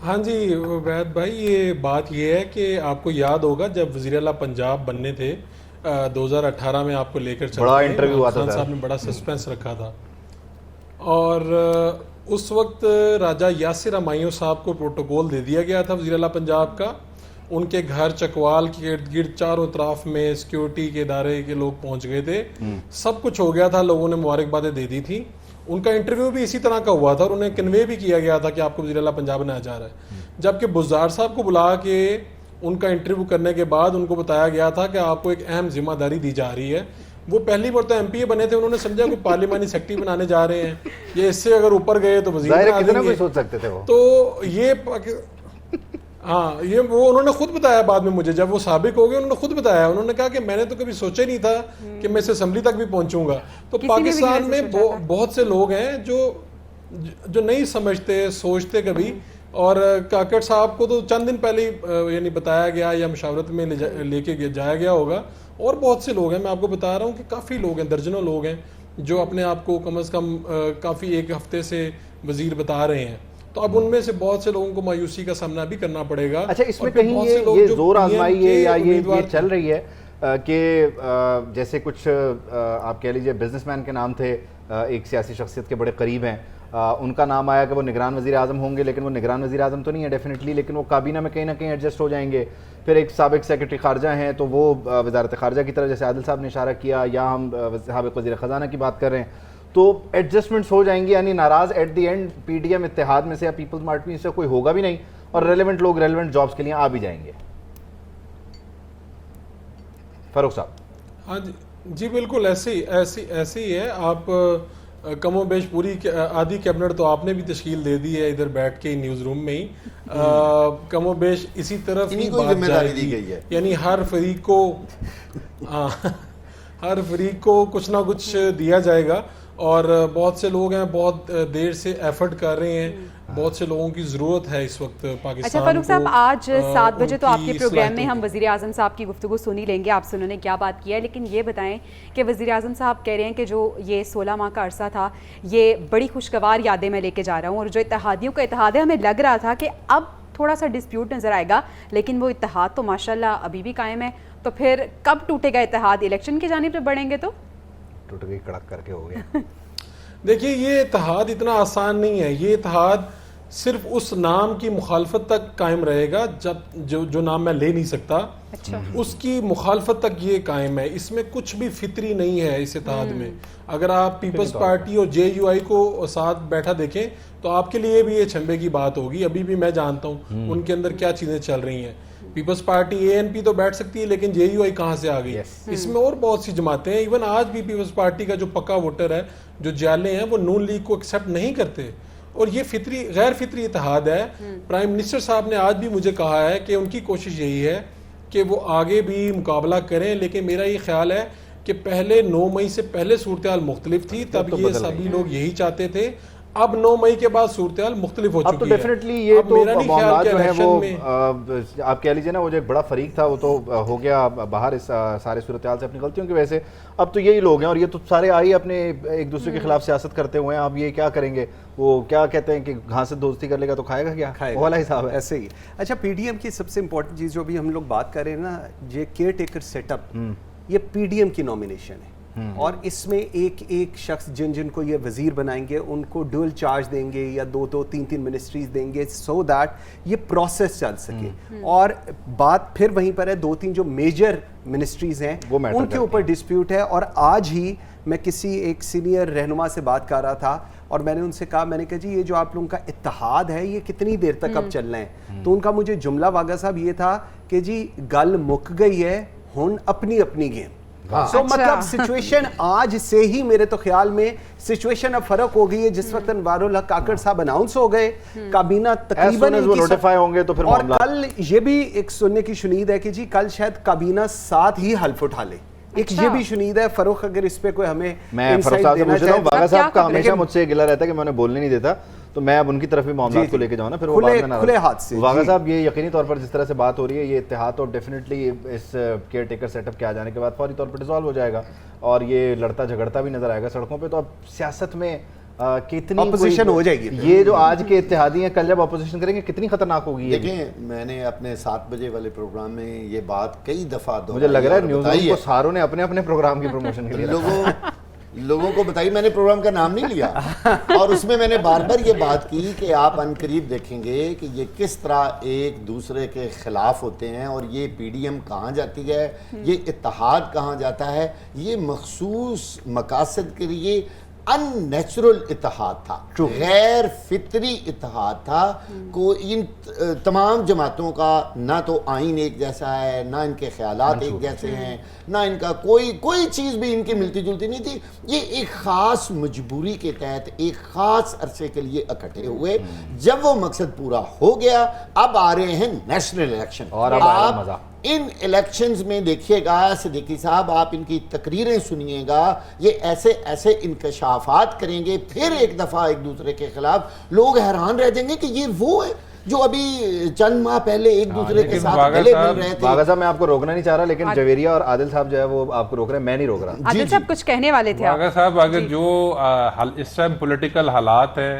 हाँ जी वैद भाई, ये बात ये है कि आपको याद होगा जब वज़ीर आला पंजाब बनने थे 2018 में, आपको लेकर चल बड़ा इंटरव्यू हुआ था, साहब ने बड़ा सस्पेंस रखा था। और उस वक्त राजा यासिर हमायूं साहब को प्रोटोकॉल दे दिया गया था वज़ीर आला पंजाब का। उनके घर चकवाल के इर्द गिर्द चारों तरफ में सिक्योरिटी के इदारे के लोग पहुंच गए थे, सब कुछ हो गया था, लोगों ने मुबारकबादें दे दी थी। उनका इंटरव्यू भी इसी तरह का हुआ था और उन्हें कन्वे भी किया गया था कि आपको वज़ीर आला पंजाब बनाया जा रहा है। जबकि बुज़दार साहब को बुला के उनका इंटरव्यू करने के बाद उनको बताया गया था कि आपको एक अहम जिम्मेदारी दी जा रही है। वो पहली बार तो एमपीए बने थे, उन्होंने समझा कि पार्लिमानी सेक्रेटरी बनाने जा रहे हैं, ये इससे अगर ऊपर गए तो वज़ीर बना देंगे। सोच सकते थे वो तो ये हाँ, ये वो उन्होंने खुद बताया बाद में मुझे, जब वो साबिक हो गए उन्होंने खुद बताया। उन्होंने कहा कि मैंने तो कभी सोचा ही नहीं था कि मैं इस असेंबली तक भी पहुंचूंगा। तो पाकिस्तान में बहुत से लोग हैं जो नहीं समझते, सोचते कभी। और काकड़ साहब को तो चंद दिन पहले यानी बताया गया या मशावरत में लेके जाया गया होगा। और बहुत से लोग हैं, मैं आपको बता रहा हूँ कि काफ़ी लोग हैं, दर्जनों लोग हैं जो अपने आप को कम से कम काफ़ी एक हफ्ते से वजीर बता रहे हैं। तो अब उनमें से बहुत से लोगों को मायूसी का सामना भी करना पड़ेगा। अच्छा, इसमें कहीं ये जोर आजमाई है या ये चल रही है कि जैसे कुछ आप कह लीजिए बिजनेसमैन के नाम थे, एक सियासी शख्सियत के बड़े करीब हैं, उनका नाम आया कि वो निगरान वज़ीर आज़म होंगे, लेकिन वो निगरान वज़ीर आज़म तो नहीं है डेफिनेटली, लेकिन वो काबीना में कहीं ना कहीं एडजस्ट हो जाएंगे। फिर एक साबिक सेक्रेटरी खारजा हैं तो वो वजारत खारजा की तरफ, जैसे आदिल साहब ने इशारा किया, या हम साबिक वज़ीर ख़जाना की बात कर रहे हैं, तो एडजस्टमेंट्स हो जाएंगी। यानी नाराज़ एट दी एंड पीडीएम इत्तेहाद में से या पीपल्स पार्टी में से कोई होगा भी नहीं और रेलिवेंट लोग रेलिवेंट जॉब्स के लिए आ भी जाएंगे। फारूक साहब? हाँ जी बिल्कुल ऐसे ही है। आप कमो बेश पूरी आधी कैबिनेट तो आपने भी तश्कील दे दी है इधर बैठ के न्यूज़ रूम में ही। कमो बेश इसी तरफ ही बात जाएगी, यानी हर फरीक को कुछ ना कुछ दिया जाएगा। और बहुत से लोग हैं, बहुत देर से एफर्ट कर रहे हैं, बहुत से लोगों की ज़रूरत है इस वक्त पाकिस्तान। अच्छा फारूक साहब, आज 7 बजे तो आपके प्रोग्राम में हम वज़ीर आज़म साहब की गुफ्तगू सुन ही लेंगे, आपसे उन्होंने क्या बात किया है। लेकिन ये बताएं कि वज़ीर आज़म साहब कह रहे हैं कि जो ये 16 माह का अरसा था, ये बड़ी खुशगवार यादें मैं लेके जा रहा हूँ, और जो इत्तेहादियों का इत्तेहाद है, हमें लग रहा था कि अब थोड़ा सा डिस्प्यूट नज़र आएगा, लेकिन वो इत्तेहाद तो माशाल्लाह अभी भी कायम है। तो फिर कब टूटेगा इत्तेहाद? इलेक्शन की जानिब पे बढ़ेंगे तो टूट गई, कड़क करके हो गया। देखिए, ये इत्तेहाद इतना आसान नहीं है। ये इत्तेहाद सिर्फ उस नाम की मुखालफत तक कायम रहेगा जब जो नाम मैं ले नहीं सकता, अच्छा, उसकी मुखालफत तक ये कायम है। इसमें कुछ भी फितरी नहीं है इस इत्तेहाद में। अगर आप पीपल्स पार्टी और JUI को साथ बैठा देखें तो आपके लिए भी ये छंबे की बात होगी। अभी भी मैं जानता हूँ उनके अंदर क्या चीज़ें चल रही हैं। पीपल्स पार्टी ANP तो बैठ सकती है, लेकिन JUI कहाँ से आ गई? इसमें और बहुत सी जमातें हैं। इवन आज भी पीपल्स पार्टी का जो पक्का वोटर है, जो जाले हैं, वो नून लीग को एक्सेप्ट नहीं करते। और ये गैर फितरी इत्तेहाद है। प्राइम मिनिस्टर साहब ने आज भी मुझे कहा है कि उनकी कोशिश यही है कि वो आगे भी मुकाबला करें, लेकिन मेरा ये ख्याल है कि पहले 9 मई से पहले सूरत हाल मुख्तलिफ थी, तब ये सभी लोग यही चाहते थे। अब 9 मई के बाद सूरत मुख्तलिफ हो चुकी है। अब तो डेफिनेटली ये तो मामला जो है वो आप कह लीजिए ना, वो जो एक बड़ा फरीक था वो तो हो गया बाहर इस सारे सूरत हाल से अपनी गलतियों की वजह से। अब तो यही लोग हैं और ये तो सारे आई अपने एक दूसरे के खिलाफ सियासत करते हुए हैं। अब ये क्या करेंगे, वो क्या कहते हैं कि घास से दोस्ती कर लेगा तो खाएगा क्या, वो वाला हिसाब है। ऐसे ही। अच्छा, पीडीएम की सबसे इंपॉर्टेंट चीज़ जो भी हम लोग बात कर रहे हैं ना, ये केयर टेकर सेटअप, ये पीडीएम की नॉमिनेशन है और इसमें एक एक शख्स जिनको ये वजीर बनाएंगे उनको ड्यूल चार्ज देंगे या 2-2, 3-3 मिनिस्ट्रीज देंगे सो दैट ये प्रोसेस चल सके। और बात फिर वहीं पर है, 2-3 जो मेजर मिनिस्ट्रीज हैं उनके ऊपर डिस्प्यूट है। और आज ही मैं किसी एक सीनियर रहनुमा से बात कर रहा था और मैंने उनसे कहा, मैंने कहा जी ये जो आप लोगों का इत्तेहाद है ये कितनी देर तक अब चलना है। तो उनका मुझे जुमला वागा साहब ये था कि जी गल मुक गई है, हुन अपनी अपनी गेम। सो मतलब सिचुएशन आज से ही मेरे तो ख्याल में सिचुएशन अब फर्क हो गई है। जिस वक्त अनवारुल हक काकड़ साहब अनाउंस हो गए, काबीना तकरीबन नोटिफाई होंगे तो फिर और कल ये भी एक सुनने की शुनीद है कि जी कल शायद काबीना साथ ही हल्फ उठा ले। एक ये भी शुनीद है। फरूख अगर इस पे कोई हमें मैं फरूख साहब से पूछ रहा हूं, वागा साहब का हमेशा मुझसे गिला रहता है कि मैं उन्हें बोलने नहीं देता, तो मैं अब उनकी तरफ भी मामला को लेके जाऊँ ना, फिर वो खुले हाथ से। वागा साहब ये यकीनी तौर पर जिस तरह से बात हो रही है, ये इत्तेहाद तो डेफिनेटली इस केयर टेकर सेटअप के आ जाने के बाद फौरी तौर पर डिसॉल्व हो जाएगा और ये लड़ता झगड़ता भी नजर आएगा सड़कों पे। तो अब सियासत में कितनी ऑपोजिशन हो जाएगी। ये जो आज के इत्तेहादी हैं, कल जब ऑपोजिशन करेंगे कितनी खतरनाक होगी। देखिए, मैंने अपने 7 बजे वाले प्रोग्राम में ये बात कई दफा मुझे लग रहा है न्यूज़ को सारों ने अपने अपने प्रोग्राम की प्रमोशन के लिए लोगों को बताई। मैंने प्रोग्राम का नाम नहीं लिया और उसमें मैंने बार बार ये बात की कि आप अनकरीब देखेंगे कि ये किस तरह एक दूसरे के खिलाफ होते हैं और ये पीडीएम कहाँ जाती है, ये इत्तेहाद कहाँ जाता है। ये मखसूस मकासद के लिए अननेचुरल इत्तेहाद था, गैर फितरी इत्तेहाद था। को इन तमाम जमातों का ना तो आइन एक जैसा है, ना इनके ख्यालात एक जैसे हैं, ना इनका कोई चीज़ भी इनकी मिलती जुलती नहीं थी। ये एक ख़ास मजबूरी के तहत एक ख़ास अरसे के लिए इकट्ठे हुए। जब वो मकसद पूरा हो गया, अब आ रहे हैं नेशनल इलेक्शन और आप इन इलेक्शंस में देखिएगा सिद्दीकी साहब, आप इनकी तकरीरें सुनिएगा, ये ऐसे ऐसे इंकशाफात करेंगे फिर एक दफ़ा एक दूसरे के खिलाफ। लोग हैरान रह जाएंगे कि ये वो है जो अभी चंद माह पहले एक दूसरे के साथ गले मिल रहे थे। वागा साहब, मैं आपको रोकना नहीं चाह रहा, लेकिन जवेरिया और आदिल साहब जो है वो आपको रोक रहे हैं, मैं नहीं रोक रहा। आदिल साहब कुछ कहने वाले थे। वागा साहब, अगर जो इस टाइम पॉलिटिकल हालात है,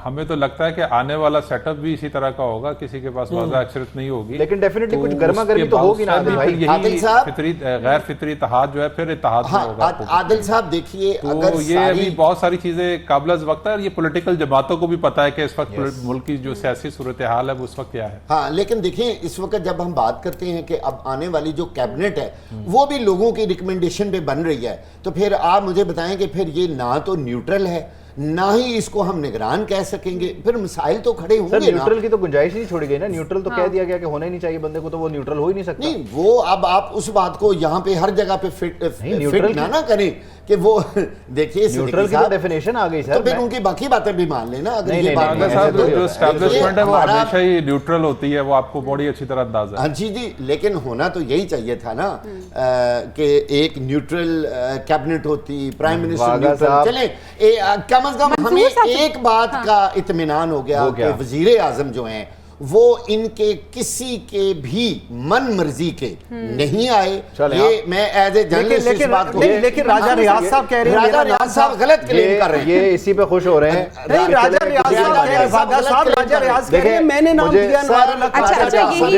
हमें तो लगता है कि आने वाला सेटअप भी इसी तरह का होगा, किसी के पास वाज़ा अक्सरियत नहीं होगी, लेकिन डेफिनेटली कुछ गर्मा गर्मी तो होगी ना भाई। आदिल साहब, गैर फितरी इत्तेहाद जो है फिर इत्तेहाद होगा। आदिल साहब देखिए, तो ये अभी बहुत सारी चीजें काबिल वक्त है और ये पॉलिटिकल जमातों को भी पता है कि इस वक्त मुल्क की जो सियासी सूरत हाल है उस वक्त क्या है। हाँ, लेकिन देखिए इस वक्त जब हम बात करते हैं कि अब आने वाली जो कैबिनेट है वो भी लोगों की रिकमेंडेशन पे बन रही है, तो फिर आप मुझे बताएं कि फिर ये ना तो न्यूट्रल है, ना ही इसको हम निगरान कह सकेंगे, फिर मिसाइल तो खड़े होंगे। न्यूट्रल की तो गुंजाइश नहीं छोड़ी गई ना, न्यूट्रल तो कह दिया गया कि होना ही नहीं चाहिए बंदे को, तो वो न्यूट्रल हो ही नहीं सकता। नहीं, वो अब आप उस बात को यहाँ पे हर जगह पे फिट ना करें कि वो देखिए न्यूट्रल की तो डेफिनेशन आ गई सर, तो फिर उनकी बाकी बातें भी मान लेना। अगर ये बात जो एस्टैब्लिशमेंट है वो हमेशा ही न्यूट्रल होती है, वो आपको बड़ी अच्छी तरह अंदाजा है। जी जी, लेकिन होना तो यही चाहिए था ना कि एक न्यूट्रल कैबिनेट होती, प्राइम मिनिस्टर न्यूट्रल। चले कम से कम हमें एक बात का इत्मीनान हो गया कि वजीर आजम जो हैं वो इनके किसी के भी मन मर्जी के नहीं आए। ये मैं एज ए जर्नलिस्ट इस बात को, लेकिन राजा रियाज साहब कह रहे हैं, राजा रियाज साहब गलत क्लेम कर रहे हैं, ये इसी पे खुश हो रहे हैं। नहीं, राजा रियाज साहब राजा रियाज कह रहे हैं मैंने नाम दिया।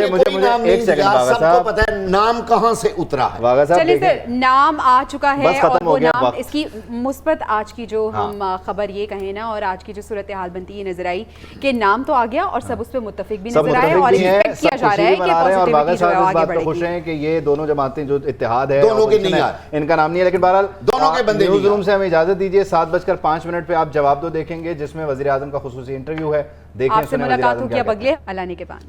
मुझे एक सेकंड, सबको पता है नाम कहां से उतरा है। वागा साहब, चलिए सर, नाम आ चुका है और वो नाम इसकी मुस्बत आज की जो हम खबर ये कहें ना, और आज की जो सूरत हाल बनती है नजर आई कि नाम तो आ गया और सब उस पर मुत्तफिक भी नजर आए और एक्सपेक्ट किया जा रहा है कि पॉजिटिविटी जो है आगे बढ़ेगी। खुश हैं कि ये दोनों जमातें जो इत्तेहाद है, दोनों के नहीं है, इनका नाम नहीं है, लेकिन बहरहाल दोनों के बंदे। न्यूज़ रूम से हमें इजाजत दीजिए। 7:05 पे आप जवाब दो देखेंगे जिसमें वज़ीर आज़म का खुसूसी इंटरव्यू है। देखिए, आपसे मुलाकात होगी अब अगले अलाने के बाद।